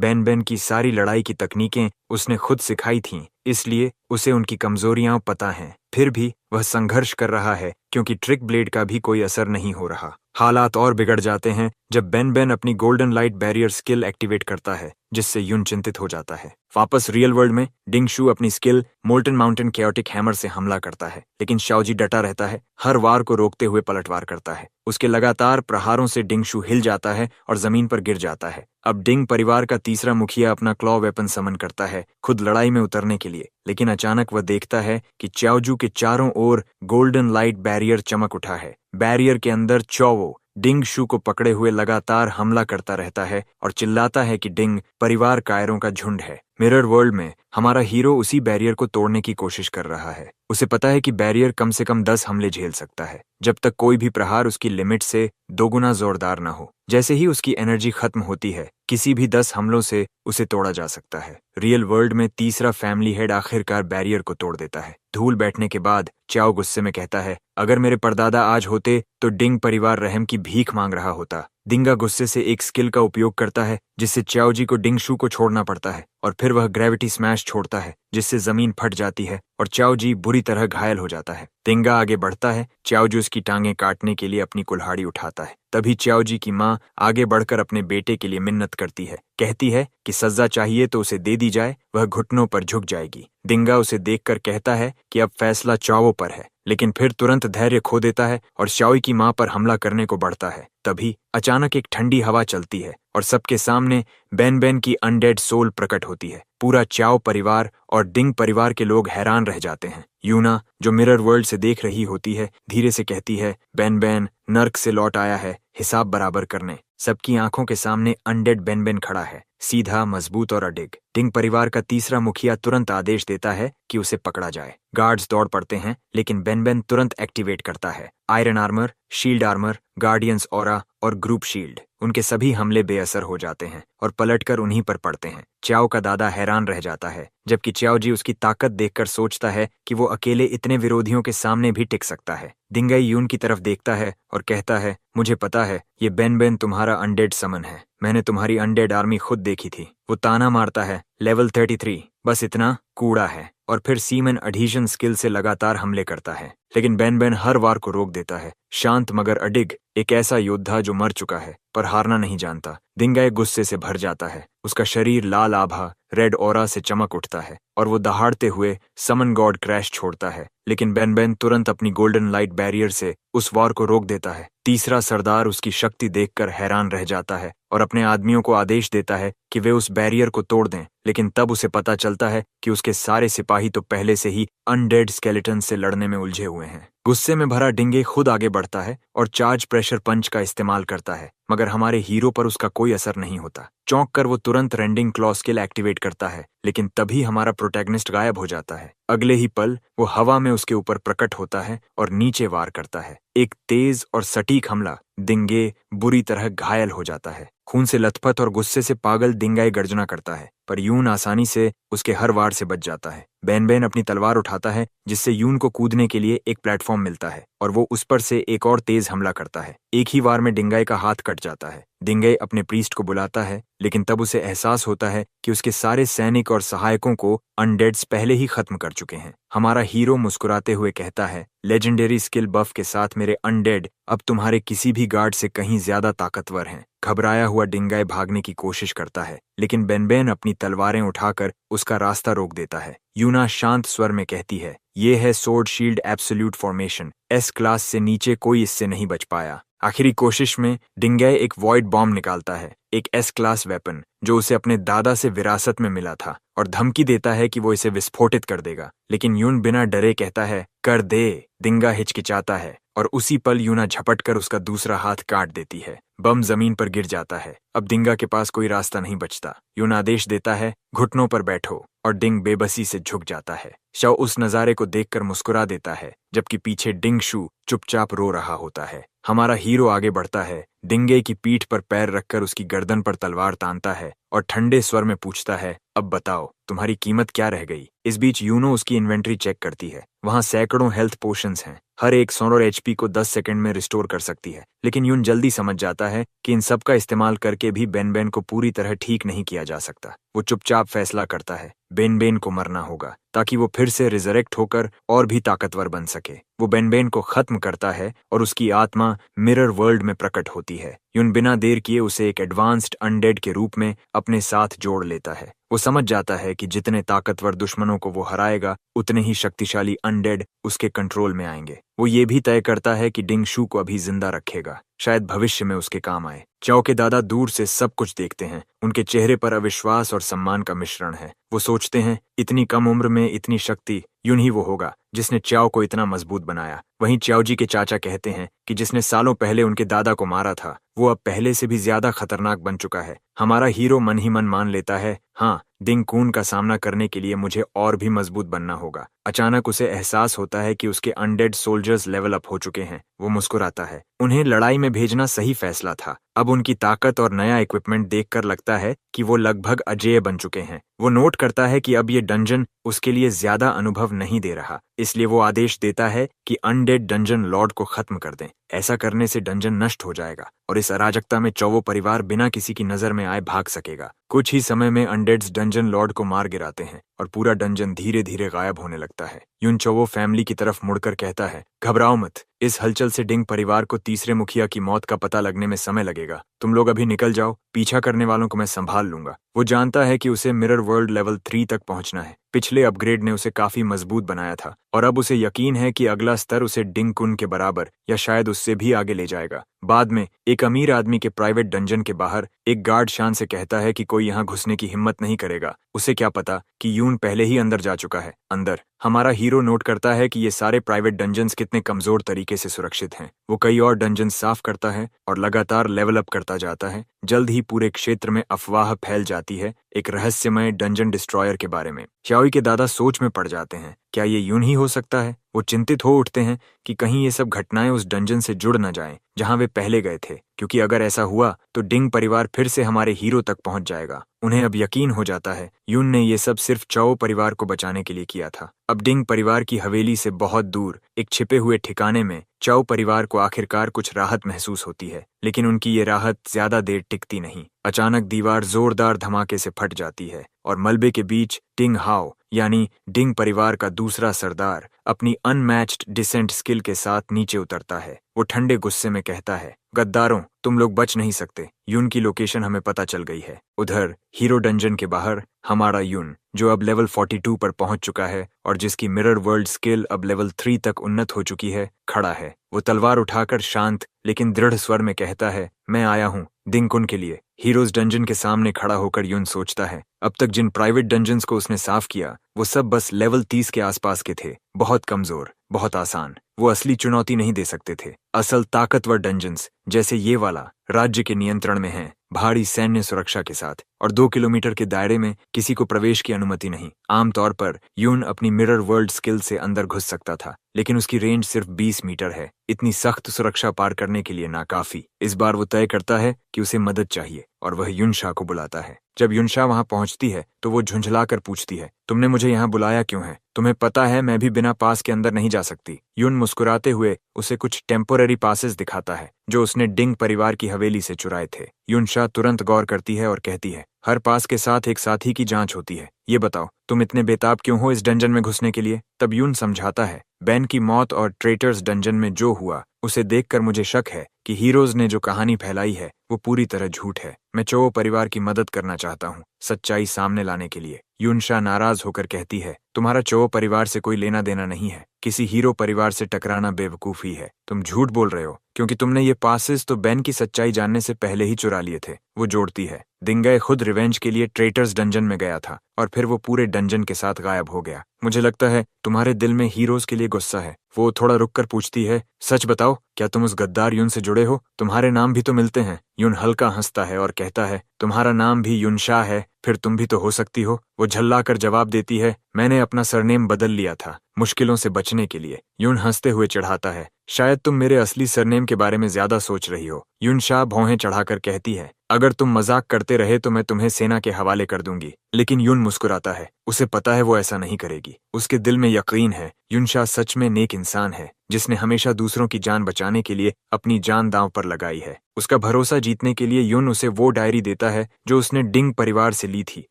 Speaker 1: बेनबेन की सारी लड़ाई की तकनीकें उसने खुद सिखाई थीं, इसलिए उसे उनकी कमजोरियां पता हैं। फिर भी वह संघर्ष कर रहा है क्योंकि ट्रिक ब्लेड का भी कोई असर नहीं हो रहा। हालात और बिगड़ जाते हैं जब बेनबेन अपनी golden light barrier skill activate करता है, जिससे यून चिंतित हो जाता है। वापस रियल वर्ल्ड में डिंगशु अपनी skill molten mountain chaotic hammer से हमला करता है, लेकिन श्याओजी डटा रहता है, हर वार को रोकते हुए पलटवार करता है। उसके लगातार प्रहारों से डिंगशु हिल जाता है और जमीन पर गिर जाता है। अब डिंग परिवार का तीसरा मुखिया अपना क्लॉ वेपन समन करता है खुद लड़ाई में उतरने के लिए, लेकिन अचानक वह देखता है कि च्याओजू के चारों ओर गोल्डन लाइट बैरियर चमक उठा है। बैरियर के अंदर चौवो डिंगशु को पकड़े हुए लगातार हमला करता रहता है और चिल्लाता है कि डिंग परिवार कायरों का झुंड है। मिरर वर्ल्ड में हमारा हीरो उसी बैरियर को तोड़ने की कोशिश कर रहा है। उसे पता है कि बैरियर कम से कम 10 हमले झेल सकता है, जब तक कोई भी प्रहार उसकी लिमिट से 2 गुना जोरदार न हो। जैसे ही उसकी एनर्जी खत्म होती है, किसी भी 10 हमलों से उसे तोड़ा जा सकता है। रियल वर्ल्ड में तीसरा फैमिली हेड आखिरकार बैरियर को तोड़ देता है। धूल बैठने के बाद च्याओ गुस्से में कहता है, अगर मेरे परदादा आज होते तो डिंग परिवार रहम की भीख मांग रहा होता। डिंगा गुस्से से एक स्किल का उपयोग करता है, जिससे च्याओ जी को डिंगशु को छोड़ना पड़ता है और फिर वह ग्रेविटी स्मैश छोड़ता है, जिससे जमीन फट जाती है और च्याओ जी बुरी तरह घायल हो जाता है। डिंगा आगे बढ़ता है। च्याओ जी उसकी टांगें काटने के लिए अपनी कुल्हाड़ी उठाता है। तभी च्याओ जी की माँ आगे बढ़कर अपने बेटे के लिए मिन्नत करती है, कहती है कि सजा चाहिए तो उसे दे दी जाए, वह घुटनों पर झुक जाएगी। डिंगा उसे देखकर कहता है कि अब फैसला च्याओ पर है, लेकिन फिर तुरंत धैर्य खो देता है और श्याओई की माँ पर हमला करने को बढ़ता है। तभी अचानक एक ठंडी हवा चलती है और सबके सामने बेनबेन की अनडेड सोल प्रकट होती है। पूरा च्याओ परिवार और डिंग परिवार के लोग हैरान रह जाते हैं। यूना, जो मिरर वर्ल्ड से देख रही होती है, धीरे से कहती है, बेनबेन नर्क से लौट आया है हिसाब बराबर करने। सबकी आंखों के सामने अनडेड बेनबेन खड़ा है, सीधा, मजबूत और अडिग। डिंग परिवार का तीसरा मुखिया तुरंत आदेश देता है कि उसे पकड़ा जाए। गार्ड्स दौड़ पड़ते हैं, लेकिन बेनबेन तुरंत एक्टिवेट करता है iron armour, shield armour, guardians aura और ग्रुप शील्ड। उनके सभी हमले बेअसर हो जाते हैं और पलटकर उन्हीं पर पड़ते हैं। च्याओ का दादा हैरान रह जाता है, जबकि च्याओ जी उसकी ताकत देखकर सोचता है कि वो अकेले इतने विरोधियों के सामने भी टिक सकता है। डिंगाई यून की तरफ देखता है और कहता है, मुझे पता है ये बेनबेन तुम्हारा अनडेड समन है। मैंने तुम्हारी अनडेड आर्मी खुद देखी थी। वो ताना मारता है, लेवल 33, बस इतना कूड़ा है, और फिर सीमन एडहीजन स्किल से लगातार हमले करता है, लेकिन बेनबेन हर वार को रोक देता है। शांत मगर अडिग, एक ऐसा योद्धा जो मर चुका है पर हारना नहीं जानता। डिंगाई गुस्से से भर जाता है। उसका शरीर लाल आभा रेड ऑरा से चमक उठता है और वो दहाड़ते हुए समन गॉड क्रैश छोड़ता है, लेकिन बेनबेन तुरंत अपनी गोल्डन लाइट बैरियर से उस वार को रोक देता है। तीसरा सरदार उसकी शक्ति देखकर हैरान रह जाता है और अपने आदमियों को आदेश देता है कि वे उस बैरियर को तोड़ दें, लेकिन तब उसे पता चलता है कि उसके सारे सिपाही तो पहले से ही अनडेड स्केलेटन से लड़ने में उलझे हुए हैं। गुस्से में भरा डिंगे खुद आगे बढ़ता है और चार्ज प्रेशर पंच का इस्तेमाल करता है, मगर हमारे हीरो पर उसका कोई असर नहीं होता। चौंक कर वो तुरंत रेंडिंग क्लॉ स्किल एक्टिवेट करता है, लेकिन तभी हमारा प्रोटैगनिस्ट गायब हो जाता है। अगले ही पल वो हवा में उसके ऊपर प्रकट होता है और नीचे वार करता है। एक तेज और सटीक हमला। डिंगे बुरी तरह घायल हो जाता है। खून से लथपथ और गुस्से से पागल डिंगाई गर्जना करता है, पर यून आसानी से उसके हर वार से बच जाता है। बेन बेन अपनी तलवार उठाता है, जिससे यून को कूदने के लिए एक प्लेटफॉर्म मिलता है और वो उस पर से एक और तेज हमला करता है। एक ही वार में डिंगाई का हाथ कट जाता है। डिंगाई अपने प्रीस्ट को बुलाता है, लेकिन तब उसे एहसास होता है कि उसके सारे सैनिक और सहायकों को अनडेड्स पहले ही खत्म कर चुके हैं। हमारा हीरो मुस्कुराते हुए कहता है, लेजेंडरी स्किल बफ के साथ मेरे अनडेड अब तुम्हारे किसी भी गार्ड से कहीं ज्यादा ताकतवर हैं। घबराया हुआ डिंगाई भागने की कोशिश करता है, लेकिन बेनबेन अपनी तलवारें उठाकर उसका रास्ता रोक देता है। यूना शांत स्वर में कहती है, ये है sword shield absolute formation. S class से नीचे कोई इससे नहीं बच पाया। आखिरी कोशिश में डिंगाई एक वॉइड बॉम्ब निकालता है, एक एस क्लास वेपन जो उसे अपने दादा से विरासत में मिला था, और धमकी देता है कि वो इसे विस्फोटित कर देगा। लेकिन यून बिना डरे कहता है, कर दे। डिंगा हिचकिचाता है और उसी पल यूना झपटकर उसका दूसरा हाथ काट देती है। बम जमीन पर गिर जाता है। अब डिंगा के पास कोई रास्ता नहीं बचता। यून आदेश देता है, घुटनों पर बैठो, और डिंग बेबसी से झुक जाता है। शव उस नजारे को देखकर मुस्कुरा देता है, जबकि पीछे डिंग शू चुपचाप रो रहा होता है। हमारा हीरो आगे बढ़ता है, डिंगे की पीठ पर पैर रखकर उसकी गर्दन पर तलवार तानता है और ठंडे स्वर में पूछता है, अब बताओ तुम्हारी कीमत क्या रह गई। इस बीच यूनो उसकी इन्वेंट्री चेक करती है। वहां सैकड़ों हेल्थ पोशंस हैं। हर एक 100 एचपी को 10 सेकंड में रिस्टोर कर सकती है। लेकिन यून जल्दी समझ जाता है कि इन सब का इस्तेमाल करके भी बेन को पूरी तरह ठीक नहीं किया जा सकता। वो चुपचाप फैसला करता है, बेन को मरना होगा ताकि वो फिर से रिजरेक्ट होकर और भी ताकतवर बन सके। वो बेन को खत्म करता है और उसकी आत्मा मिरर वर्ल्ड में प्रकट होती है। यून बिना देर किए उसे एक एडवांस्ड अनडेड के रूप में अपने साथ जोड़ लेता है। वो समझ जाता है कि जितने ताकतवर दुश्मनों को वो हराएगा, उतने ही शक्तिशाली अनडेड उसके कंट्रोल में आएंगे। वो ये भी तय करता है कि डिंग शू को अभी जिंदा रखेगा, शायद भविष्य में उसके काम आए। चाओ के दादा दूर से सब कुछ देखते हैं। उनके चेहरे पर अविश्वास और सम्मान का मिश्रण है। वो सोचते हैं, इतनी कम उम्र में इतनी शक्ति, यूं ही वो होगा जिसने चाओ को इतना मजबूत बनाया। वहीं चाओ जी के चाचा कहते हैं कि जिसने सालों पहले उनके दादा को मारा था, वो अब पहले से भी ज्यादा खतरनाक बन चुका है। हमारा हीरो मन ही मन मान लेता है, हाँ, डिंग कून का सामना करने के लिए मुझे और भी मजबूत बनना होगा। अचानक उसे एहसास होता है कि उसके अनडेड सोल्जर्स लेवल अप हो चुके हैं। वो मुस्कुराता है। उन्हें लड़ाई में भेजना सही फैसला था। अब उनकी ताकत और नया इक्विपमेंट देखकर लगता है कि वो लगभग अजेय बन चुके हैं। वो नोट करता है कि अब ये डंजन उसके लिए ज्यादा अनुभव नहीं दे रहा, इसलिए वो आदेश देता है कि अनडेड डंजन लॉर्ड को खत्म कर दें। ऐसा करने से डंजन नष्ट हो जाएगा और इस अराजकता में चौवो परिवार बिना किसी की नजर में आए भाग सकेगा। कुछ ही समय में अनडेड्स डंजन लॉर्ड को मार गिराते हैं और पूरा डंजन धीरे धीरे गायब होने लगता है। यून चौवो फैमिली की तरफ मुड़कर कहता है, घबराओ मत, इस हलचल से डिंग परिवार को तीसरे मुखिया की मौत का पता लगने में समय लगेगा। तुम लोग अभी निकल जाओ, पीछा करने वालों को मैं संभाल लूंगा। वो जानता है कि उसे मिरर वर्ल्ड लेवल 3 तक पहुंचना है। पिछले अपग्रेड ने उसे काफी मजबूत बनाया था और अब उसे यकीन है कि अगला स्तर उसे डिंग कुन के बराबर या शायद उससे भी आगे ले जाएगा। बाद में एक अमीर आदमी के प्राइवेट डंजन के बाहर एक गार्ड शान से कहता है कि कोई यहाँ घुसने की हिम्मत नहीं करेगा। उसे क्या पता कि यून पहले ही अंदर जा चुका है। अंदर हमारा हीरो नोट करता है कि ये सारे प्राइवेट डंजन्स कितने कमजोर तरीके से सुरक्षित हैं। वो कई और डंजन साफ करता है और लगातार लेवल अप करता जाता है। जल्द ही पूरे क्षेत्र में अफवाह फैल जाती है एक रहस्यमय डंजन डिस्ट्रॉयर के बारे में। चाओई के दादा सोच में पड़ जाते हैं, क्या ये यूं ही हो सकता है? वो चिंतित हो उठते हैं कि कहीं ये सब घटनाएं उस डंजन से जुड़ न जाएं जहां वे पहले गए थे, क्योंकि अगर ऐसा हुआ तो डिंग परिवार फिर से हमारे हीरो तक पहुंच जाएगा। उन्हें अब यकीन हो जाता है यून ने ये सब सिर्फ चाओ परिवार को बचाने के लिए किया था। अब डिंग परिवार की हवेली से बहुत दूर एक छिपे हुए ठिकाने में चाओ परिवार को आखिरकार कुछ राहत महसूस होती है, लेकिन उनकी ये राहत ज्यादा देर टिकती नहीं। अचानक दीवार जोरदार धमाके से फट जाती है और मलबे के बीच टिंग हाओ यानी डिंग परिवार का दूसरा सरदार अपनी अनमैच्ड डिसेंट स्किल के साथ नीचे उतरता है। वो ठंडे गुस्से में कहता है, गद्दारों, तुम लोग बच नहीं सकते। यून की लोकेशन हमें पता चल गई है। उधर हीरो डंजन के बाहर हमारा यून, जो अब लेवल 42 पर पहुंच चुका है और जिसकी मिरर वर्ल्ड स्किल अब लेवल 3 तक उन्नत हो चुकी है, खड़ा है। वो तलवार उठाकर शांत लेकिन दृढ़ स्वर में कहता है, मैं आया हूँ डिंग कुन के लिए। हीरोज डंजन के सामने खड़ा होकर यून सोचता है, अब तक जिन प्राइवेट डंजन्स को उसने साफ किया वो सब बस लेवल 30 के आसपास के थे, बहुत कमजोर, बहुत आसान। वो असली चुनौती नहीं दे सकते थे। असल ताकतवर डंजन्स जैसे ये वाला राज्य के नियंत्रण में हैं, भारी सैन्य सुरक्षा के साथ, और 2 किलोमीटर के दायरे में किसी को प्रवेश की अनुमति नहीं। आमतौर पर यून अपनी मिरर वर्ल्ड स्किल से अंदर घुस सकता था, लेकिन उसकी रेंज सिर्फ 20 मीटर है। इतनी सख्त सुरक्षा पार करने के लिए नाकाफी। इस बार वो तय करता है कि उसे मदद चाहिए और वह युनशा को बुलाता है। जब युनशा वहां पहुंचती है तो वो झुंझलाकर पूछती है, तुमने मुझे यहाँ बुलाया क्यों है? तुम्हें पता है मैं भी बिना पास के अंदर नहीं जा सकती। युन मुस्कुराते हुए उसे कुछ टेम्पोररी पासेस दिखाता है जो उसने डिंग परिवार की हवेली से चुराए थे। युनशा तुरंत गौर करती है और कहती है, हर पास के साथ एक साथी की जांच होती है। ये बताओ तुम इतने बेताब क्यों हो इस डंजन में घुसने के लिए? तब यून समझाता है, बेन की मौत और ट्रेटर्स डंजन में जो हुआ उसे देखकर मुझे शक है कि हीरोज ने जो कहानी फैलाई है वो पूरी तरह झूठ है। मैं चो परिवार की मदद करना चाहता हूँ सच्चाई सामने लाने के लिए। युनशा नाराज होकर कहती है, तुम्हारा चो परिवार से कोई लेना देना नहीं है। किसी हीरो परिवार से टकराना बेवकूफी है। तुम झूठ बोल रहे हो क्योंकि तुमने ये पासेस तो बेन की सच्चाई जानने से पहले ही चुरा लिए थे। वो जोड़ती है, दिंगय खुद रिवेंज के लिए ट्रेटर्स डंजन में गया था और फिर वो पूरे डंजन के साथ गायब हो गया। मुझे लगता है तुम्हारे दिल में हीरोज के लिए गुस्सा है। वो थोड़ा रुककर पूछती है, सच बताओ क्या तुम उस गद्दार यून से जुड़े हो? तुम्हारे नाम भी तो मिलते हैं। यून हल्का हंसता है और कहता है, तुम्हारा नाम भी युनशा है, फिर तुम भी तो हो सकती हो। वो झल्लाकर जवाब देती है, मैंने अपना सरनेम बदल लिया था मुश्किलों से बचने के लिए। यून हंसते हुए चढ़ाता है, शायद तुम मेरे असली सरनेम के बारे में ज्यादा सोच रही हो। युनशा भौहें चढ़ाकर कहती है, अगर तुम मजाक करते रहे तो मैं तुम्हें सेना के हवाले कर दूंगी। लेकिन यून मुस्कुराता है, उसे पता है वो ऐसा नहीं करेगी। उसके दिल में यकीन है युनशा सच में नेक इंसान है जिसने हमेशा दूसरों की जान बचाने के लिए अपनी जान दांव पर लगाई है। उसका भरोसा जीतने के लिए यून उसे वो डायरी देता है जो उसने डिंग परिवार से ली थी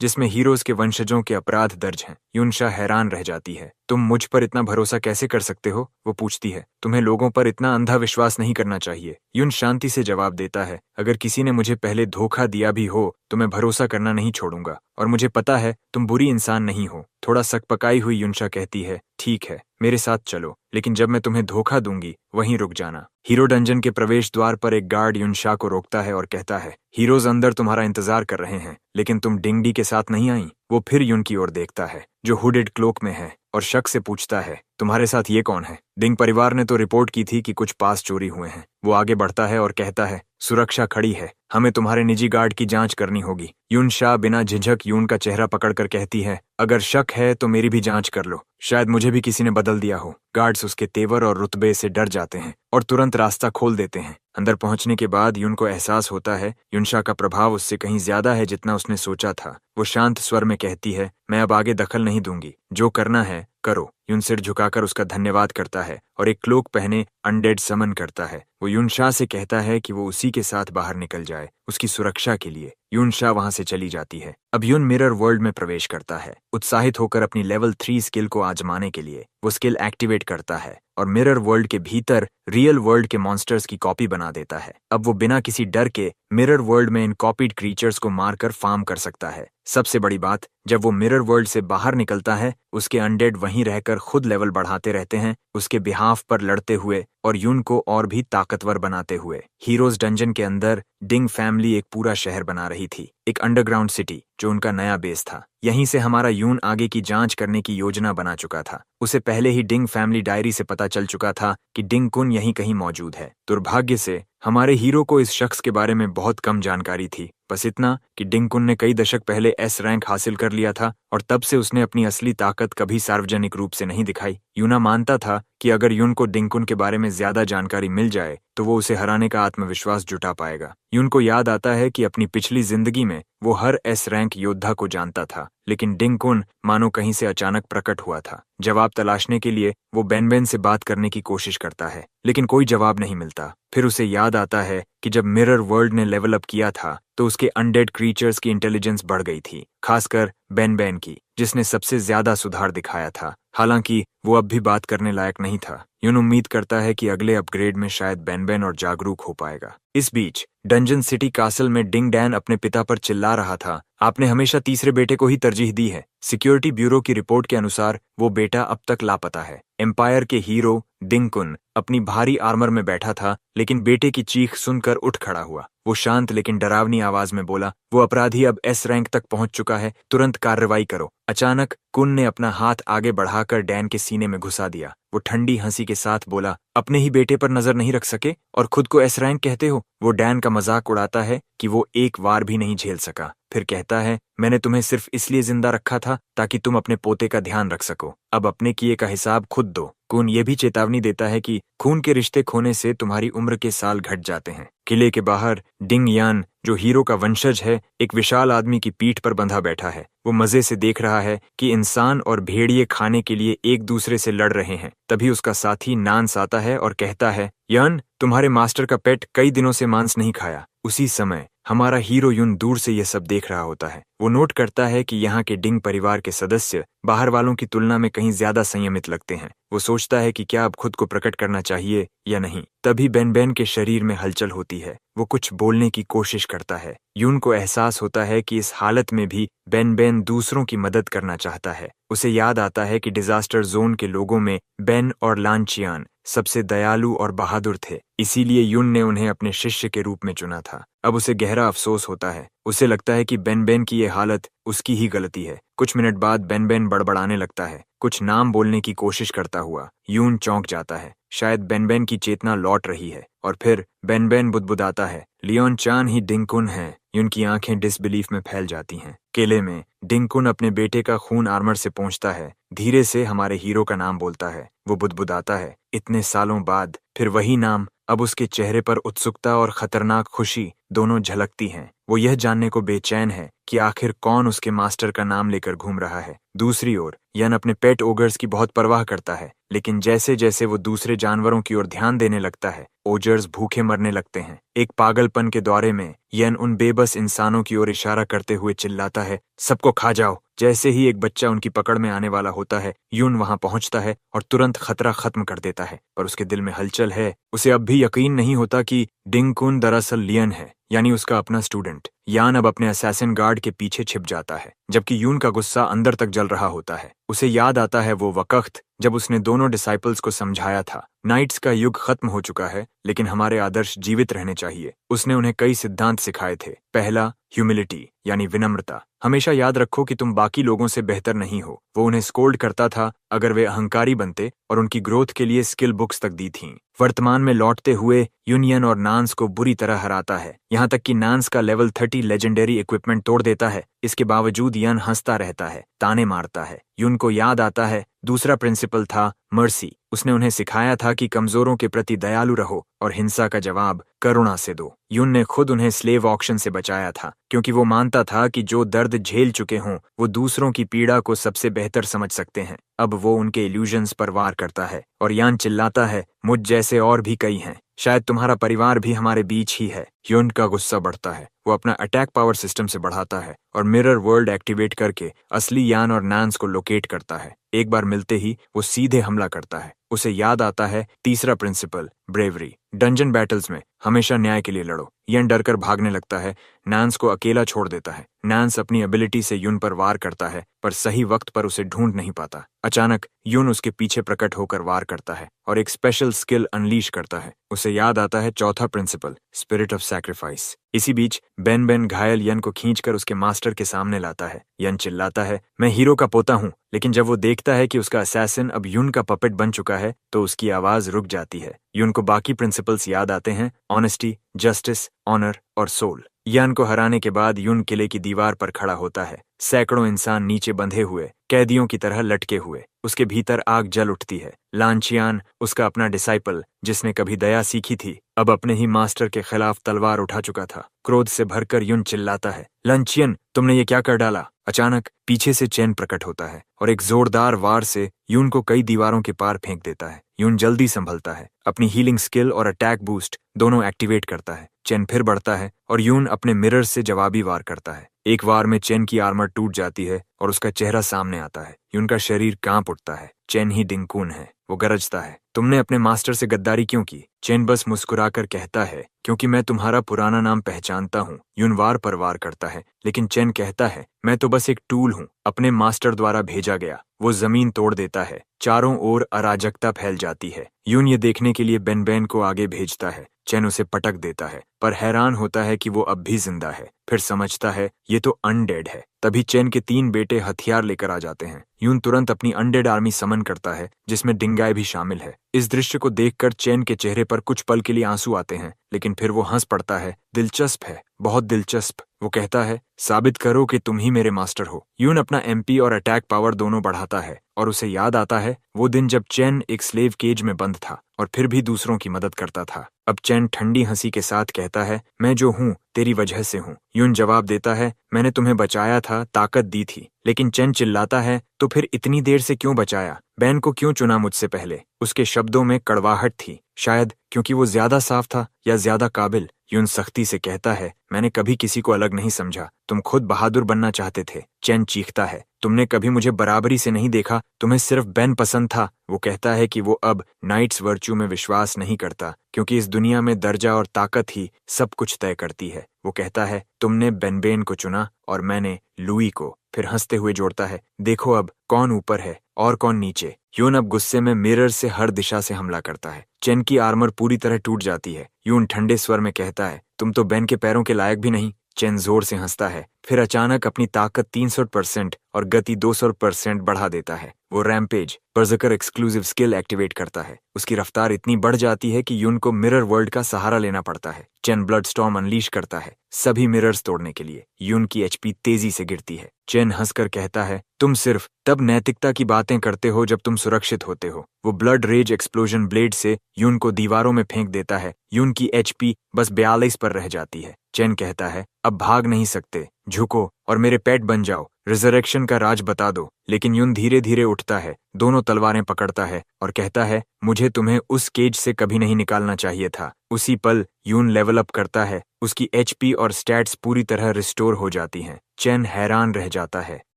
Speaker 1: जिसमें हीरोज के वंशजों के अपराध दर्ज हैं। युनशा हैरान रह जाती है, तुम मुझ पर इतना भरोसा कैसे कर सकते हो? वो पूछती है, तुम्हें लोगों पर इतना अंधा विश्वास नहीं करना चाहिए। युन शांति से जवाब देता है, अगर किसी ने मुझे पहले धोखा दिया भी हो तो मैं भरोसा करना नहीं छोड़ूंगा और मुझे पता है तुम बुरी इंसान नहीं हो। थोड़ा सकपकाई हुई युनशा कहती है, ठीक है मेरे साथ चलो, लेकिन जब मैं तुम्हें धोखा दूंगी वहीं रुक जाना। हीरो डंजन के प्रवेश द्वार पर एक गार्ड युनशा को रोकता है और कहता है, हीरोज अंदर तुम्हारा इंतजार कर रहे हैं, लेकिन तुम डिंगडी के साथ नहीं आई। वो फिर युन की ओर देखता है जो हुडेड क्लोक में है और शक से पूछता है, तुम्हारे साथ ये कौन है? डिंग परिवार ने तो रिपोर्ट की थी कि कुछ पास चोरी हुए हैं। वो आगे बढ़ता है और कहता है, सुरक्षा खड़ी है, हमें तुम्हारे निजी गार्ड की जांच करनी होगी। युनशा बिना झिझक यून का चेहरा पकड़कर कहती है, अगर शक है तो मेरी भी जांच कर लो, शायद मुझे भी किसी ने बदल दिया हो। गार्ड्स उसके तेवर और रुतबे से डर जाते हैं और तुरंत रास्ता खोल देते हैं। अंदर पहुंचने के बाद यून को एहसास होता है युनशा का प्रभाव उससे कहीं ज्यादा है जितना उसने सोचा था। वो शांत स्वर में कहती है, मैं अब आगे दखल नहीं दूंगी, जो करना है करो। युन सिर झुकाकर उसका धन्यवाद करता है और एक क्लोक पहने अनडेड समन करता है। वो युनशा से कहता है कि वो उसी के साथ बाहर निकल जाए उसकी सुरक्षा के लिए। युनशा वहां से चली जाती है। अब युन मिरर वर्ल्ड में प्रवेश करता है, उत्साहित होकर अपनी लेवल 3 स्किल को आजमाने के लिए। वो स्किल एक्टिवेट करता है और मिरर वर्ल्ड के भीतर रियल वर्ल्ड के मॉन्स्टर्स की कॉपी बना देता है। अब वो बिना किसी डर के मिरर वर्ल्ड में इन कॉपीड क्रीचर्स को मारकर फार्म कर सकता है। सबसे बड़ी बात, जब वो मिरर वर्ल्ड से बाहर निकलता है उसके अनडेड वहीं रहकर खुद लेवल बढ़ाते रहते हैं, उसके बिहाफ पर लड़ते हुए और यून को और भी ताकतवर बनाते हुए। हीरोज डंजन के अंदर डिंग फैमिली एक पूरा शहर बना रही थी, एक अंडरग्राउंड सिटी जो उनका नया बेस था। यहीं से हमारा यून आगे की जांच करने की योजना बना चुका था। उसे पहले ही डिंग फैमिली डायरी से पता चल चुका था कि डिंग कुन यहीं कहीं मौजूद है। दुर्भाग्य से हमारे हीरो को इस शख्स के बारे में बहुत कम जानकारी थी, बस इतना कि डिंग कुन ने कई दशक पहले एस रैंक हासिल कर लिया था और तब से उसने अपनी असली ताकत कभी सार्वजनिक रूप से नहीं दिखाई। यूना मानता था कि अगर यून को डिंग कुन के बारे में ज्यादा जानकारी मिल जाए तो वो उसे हराने का आत्मविश्वास जुटा पाएगा। यून को याद आता है कि अपनी पिछली जिंदगी में वो हर एस रैंक योद्धा को जानता था, लेकिन डिंग कुन मानो कहीं से अचानक प्रकट हुआ था। जवाब तलाशने के लिए वो बेन से बात करने की कोशिश करता है, लेकिन कोई जवाब नहीं मिलता। फिर उसे याद आता है कि जब मिरर वर्ल्ड ने लेवल अप किया था तो उसके अनडेड क्रीचर्स की इंटेलिजेंस बढ़ गई थी, खासकर बेन की, जिसने सबसे ज्यादा सुधार दिखाया था। हालांकि वो अब भी बात करने लायक नहीं था। यून उम्मीद करता है कि अगले अपग्रेड में शायद बेन और जागरूक हो पाएगा। इस बीच डंजन सिटी कासल में डिंग डैन अपने पिता पर चिल्ला रहा था, आपने हमेशा तीसरे बेटे को ही तरजीह दी है। सिक्योरिटी ब्यूरो की रिपोर्ट के अनुसार वो बेटा अब तक लापता है। एम्पायर के हीरो डिंग कुन अपनी भारी आर्मर में बैठा था, लेकिन बेटे की चीख सुनकर उठ खड़ा हुआ। वो शांत लेकिन डरावनी आवाज में बोला, वो अपराधी अब एस रैंक तक पहुंच चुका है, तुरंत कार्रवाई करो। अचानक कुन ने अपना हाथ आगे बढ़ाकर डैन के सीने में घुसा दिया। वो ठंडी हंसी के साथ बोला, अपने ही बेटे पर नजर नहीं रख सके और खुद को एस रैंक कहते हो। वो डैन का मजाक उड़ाता है कि वो एक वार भी नहीं झेल सका। फिर कहता है, मैंने तुम्हें सिर्फ इसलिए जिंदा रखा था ताकि तुम अपने पोते का ध्यान रख सको। अब अपने किए का हिसाब खुद दो। कुन ये भी चेतावनी देता है कि खून के रिश्ते खोने से तुम्हारी उम्र के साल घट जाते हैं। किले के बाहर डिंग यान, जो हीरो का वंशज है, एक विशाल आदमी की पीठ पर बंधा बैठा है। वो मजे से देख रहा है कि इंसान और भेड़िए खाने के लिए एक दूसरे से लड़ रहे हैं। तभी उसका साथी नान्स आता है और कहता है, यान, तुम्हारे मास्टर का पेट कई दिनों से मांस नहीं खाया। उसी समय हमारा हीरो युन दूर से यह सब देख रहा होता है। वो नोट करता है कि यहाँ के डिंग परिवार के सदस्य बाहर वालों की तुलना में कहीं ज्यादा संयमित लगते हैं। वो सोचता है कि क्या अब खुद को प्रकट करना चाहिए या नहीं। तभी बेन के शरीर में हलचल होती है। वो कुछ बोलने की कोशिश करता है। यून को एहसास होता है कि इस हालत में भी बेन दूसरों की मदद करना चाहता है। उसे याद आता है कि डिजास्टर जोन के लोगों में बेन और लांचियान सबसे दयालु और बहादुर थे, इसीलिए युन ने उन्हें अपने शिष्य के रूप में चुना था। अब उसे गहरा अफसोस होता है। उसे लगता है कि बेन की ये हालत उसकी ही गलती है। कुछ मिनट बाद बेन बड़बड़ाने लगता है, कुछ नाम बोलने की कोशिश करता हुआ। यून चौंक जाता है, शायद बेन की चेतना लौट रही है। और फिर बेन बुदबुदाता है, लियोन चान ही डिंगकुन है। यून की आंखें डिसबिलीफ में फैल जाती हैं। किले में डिंगकुन अपने बेटे का खून आर्मर से पोंछता है। धीरे से हमारे हीरो का नाम बोलता है। वो बुदबुदाता है, इतने सालों बाद फिर वही नाम। अब उसके चेहरे पर उत्सुकता और खतरनाक खुशी दोनों झलकती हैं। वो यह जानने को बेचैन है कि आखिर कौन उसके मास्टर का नाम लेकर घूम रहा है। दूसरी ओर यन अपने पेट ओगर्स की बहुत परवाह करता है, लेकिन जैसे जैसे वो दूसरे जानवरों की ओर ध्यान देने लगता है, ओजर्स भूखे मरने लगते हैं। एक पागलपन के दौरे में यन उन बेबस इंसानों की ओर इशारा करते हुए चिल्लाता है, सबको खा जाओ। जैसे ही एक बच्चा उनकी पकड़ में आने वाला होता है, यून वहां पहुंचता है और तुरंत खतरा खत्म कर देता है। पर उसके दिल में हलचल है। उसे अब भी यकीन नहीं होता कि डिंगकुन दरअसल लियन है, यानी उसका अपना स्टूडेंट। यान अब अपने असैसिन गार्ड के पीछे छिप जाता है, जबकि यून का गुस्सा अंदर तक जल रहा होता है। उसे याद आता है वो वक्त जब उसने दोनों डिसाइपल्स को समझाया था, नाइट्स का युग खत्म हो चुका है, लेकिन हमारे आदर्श जीवित रहने चाहिए। उसने उन्हें कई सिद्धांत सिखाए थे। पहला, ह्यूमिलिटी यानी विनम्रता। हमेशा याद रखो कि तुम बाकी लोगों से बेहतर नहीं हो। वो उन्हें स्कोल्ड करता था अगर वे अहंकारी बनते, और उनकी ग्रोथ के लिए स्किल बुक्स तक दी थीं। वर्तमान में लौटते हुए यूनियन और नान्स को बुरी तरह हराता है, यहाँ तक कि नान्स का लेवल 30 लेजेंडरी इक्विपमेंट तोड़ देता है। इसके बावजूद यन हंसता रहता है, ताने मारता है। यून को याद आता है दूसरा प्रिंसिपल था मर्सी। उसने उन्हें सिखाया था कि कमजोरों के प्रति दयालु रहो और हिंसा का जवाब करुणा से दो। यून ने खुद उन्हें स्लेव ऑक्शन से बचाया था, क्योंकि वो मानता था कि जो दर्द झेल चुके हों वो दूसरों की पीड़ा को सबसे बेहतर समझ सकते हैं। अब वो उनके इल्यूजन्स पर वार करता है और यान चिल्लाता है, मुझ जैसे और भी कई हैं, शायद तुम्हारा परिवार भी हमारे बीच ही है। यून का गुस्सा बढ़ता है। वो अपना अटैक पावर सिस्टम से बढ़ाता है और मिरर वर्ल्ड एक्टिवेट करके असली यान और नान्स को लोकेट करता है। एक बार मिलते ही वो सीधे हमला करता है। उसे याद आता है तीसरा प्रिंसिपल, ब्रेवरी। डंजन बैटल्स में हमेशा न्याय के लिए लड़ो। यन डरकर भागने लगता है, नान्स को अकेला छोड़ देता है। नान्स अपनी एबिलिटी से यून पर वार करता है, पर सही वक्त पर उसे ढूंढ नहीं पाता। अचानक यून उसके पीछे प्रकट होकर वार करता है और एक स्पेशल स्किल अनलीश करता है। उसे याद आता है चौथा प्रिंसिपल, स्पिरिट ऑफ सैक्रिफाइस। इसी बीच बेन घायल यन को खींचकर उसके मास्टर के सामने लाता है। यन चिल्लाता है, मैं हीरो का पोता हूँ। लेकिन जब वो देखता है कि उसका असैसिन अब यून का पपेट बन चुका है, तो उसकी आवाज रुक जाती है। यून को बाकी प्रिंसिपल्स याद आते हैं, ऑनेस्टी, जस्टिस, ऑनर और सोल। यन को हराने के बाद यून किले की दीवार पर खड़ा होता है। सैकड़ों इंसान नीचे बंधे हुए कैदियों की तरह लटके हुए। उसके भीतर आग जल उठती है। लांचियान, उसका अपना डिसाइपल जिसने कभी दया सीखी थी, अब अपने ही मास्टर के खिलाफ तलवार उठा चुका था। क्रोध से भरकर यून चिल्लाता है, लांचियन, तुमने ये क्या कर डाला? अचानक पीछे से चैन प्रकट होता है और एक जोरदार वार से यून को कई दीवारों के पार फेंक देता है। यून जल्दी संभलता है, अपनी हीलिंग स्किल और अटैक बूस्ट दोनों एक्टिवेट करता है। चैन फिर बढ़ता है और यून अपने मिरर से जवाबी वार करता है। एक वार में चैन की आर्मर टूट जाती है और उसका चेहरा सामने आता है। यून का शरीर कांप उठता है। चैन ही डिंगकुन है। वो गरजता है, तुमने अपने मास्टर से गद्दारी क्यों की? चैन बस मुस्कुराकर कहता है, क्योंकि मैं तुम्हारा पुराना नाम पहचानता हूँ। यून वार पर वार करता है, लेकिन चैन कहता है, मैं तो बस एक टूल हूँ, अपने मास्टर द्वारा भेजा गया। वो जमीन तोड़ देता है। चारों ओर अराजकता फैल जाती है। यून ये देखने के लिए बेन को आगे भेजता है। चैन उसे पटक देता है, पर हैरान होता है कि वो अब भी जिंदा है। फिर समझता है ये तो अनडेड है। तभी चेन के 3 बेटे हथियार लेकर आ जाते हैं। यून तुरंत अपनी अनडेड आर्मी समन करता है, जिसमें डिंगाई भी शामिल है। इस दृश्य को देखकर चेन के चेहरे पर कुछ पल के लिए आंसू आते हैं, लेकिन फिर वो हंस पड़ता है। दिलचस्प है, बहुत दिलचस्प। वो कहता है, साबित करो कि तुम ही मेरे मास्टर हो। यून अपना एमपी और अटैक पावर दोनों बढ़ाता है और उसे याद आता है वो दिन जब चेन एक स्लेव केज में बंद था और फिर भी दूसरों की मदद करता था। अब चेन ठंडी हंसी के साथ कहता है, मैं जो हूँ तेरी वजह से हूँ। यून जवाब देता है, मैंने तुम्हें बचाया था, ताकत दी थी। लेकिन चेन चिल्लाता है, तो फिर इतनी देर से क्यों बचाया? बैन को क्यों चुना मुझसे पहले? उसके शब्दों में कड़वाहट थी, शायद क्योंकि वो ज्यादा साफ था या ज्यादा काबिल। यून सख्ती से कहता है, मैंने कभी किसी को अलग नहीं समझा, तुम खुद बहादुर बनना चाहते थे। चेन चीखता है, तुमने कभी मुझे बराबरी से नहीं देखा, तुम्हें सिर्फ बैन पसंद था। वो कहता है कि वो अब नाइट्स वर्च्यू में विश्वास नहीं करता, क्योंकि इस दुनिया में दर्जा और ताकत ही सब कुछ तय करती है। वो कहता है, तुमने बेन को चुना और मैंने लुई को। फिर हंसते हुए जोड़ता है, देखो अब कौन ऊपर है और कौन नीचे। यून अब गुस्से में मिरर से हर दिशा से हमला करता है। चेन की आर्मर पूरी तरह टूट जाती है। यून ठंडे स्वर में कहता है, तुम तो बैन के पैरों के लायक भी नहीं। चेन जोर से हंसता है, फिर अचानक अपनी ताकत 300% और गति 200% बढ़ा देता है। वो रैम्पेज बर्जकर एक्सक्लूसिव स्किल एक्टिवेट करता है। उसकी रफ्तार इतनी बढ़ जाती है कि यून को मिरर वर्ल्ड का सहारा लेना पड़ता है। चेन ब्लड स्टॉर्म अनलीश करता है, सभी मिरर्स तोड़ने के लिए। यून की एचपी तेजी से गिरती है। चेन हंसकर कहता है, तुम सिर्फ तब नैतिकता की बातें करते हो जब तुम सुरक्षित होते हो। वो ब्लड रेज एक्सप्लोजन ब्लेड से यून को दीवारों में फेंक देता है। यून की एचपी बस 42 पर रह जाती है। चेन कहता है, अब भाग नहीं सकते, झुको और मेरे पेट बन जाओ, रिजरेक्शन का राज बता दो। लेकिन यून धीरे धीरे उठता है, दोनों तलवारें पकड़ता है और कहता है, मुझे तुम्हें उस केज से कभी नहीं निकालना चाहिए था। उसी पल यून लेवल अप करता है, उसकी एचपी और स्टैट्स पूरी तरह रिस्टोर हो जाती हैं। चेन हैरान रह जाता है।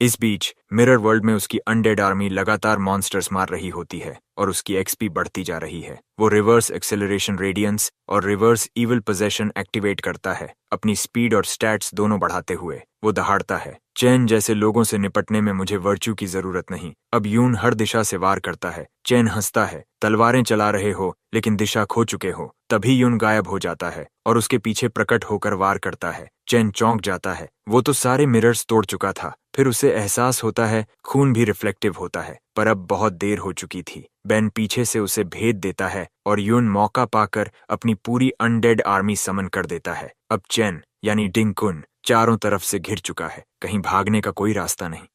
Speaker 1: इस बीच मिरर वर्ल्ड में उसकी अनडेड आर्मी लगातार मॉन्स्टर्स मार रही होती है और उसकी एक्सपी बढ़ती जा रही है। वो रिवर्स एक्सेलरेशन रेडियंस और रिवर्स इविल पोजेशन एक्टिवेट करता है, अपनी स्पीड और स्टैट्स दोनों बढ़ाते हुए। वो दहाड़ता है, चेन जैसे लोगों से निपटने में मुझे वर्च्यू की जरूरत नहीं। अब यून हर दिशा से वार करता है। चेन हंसता है, तलवारें चला रहे हो लेकिन दिशा खो चुके हो। तभी यून गायब हो जाता है और उसके पीछे प्रकट होकर वार करता है। चेन चौंक जाता है, वो तो सारे मिरर्स तोड़ चुका था। फिर उसे एहसास होता है खून भी रिफ्लेक्टिव होता है, पर अब बहुत देर हो चुकी थी। बैन पीछे से उसे भेद देता है और यून मौका पाकर अपनी पूरी अनडेड आर्मी समन कर देता है। अब चेन यानी डिंगकुन चारों तरफ से घिर चुका है, कहीं भागने का कोई रास्ता नहीं।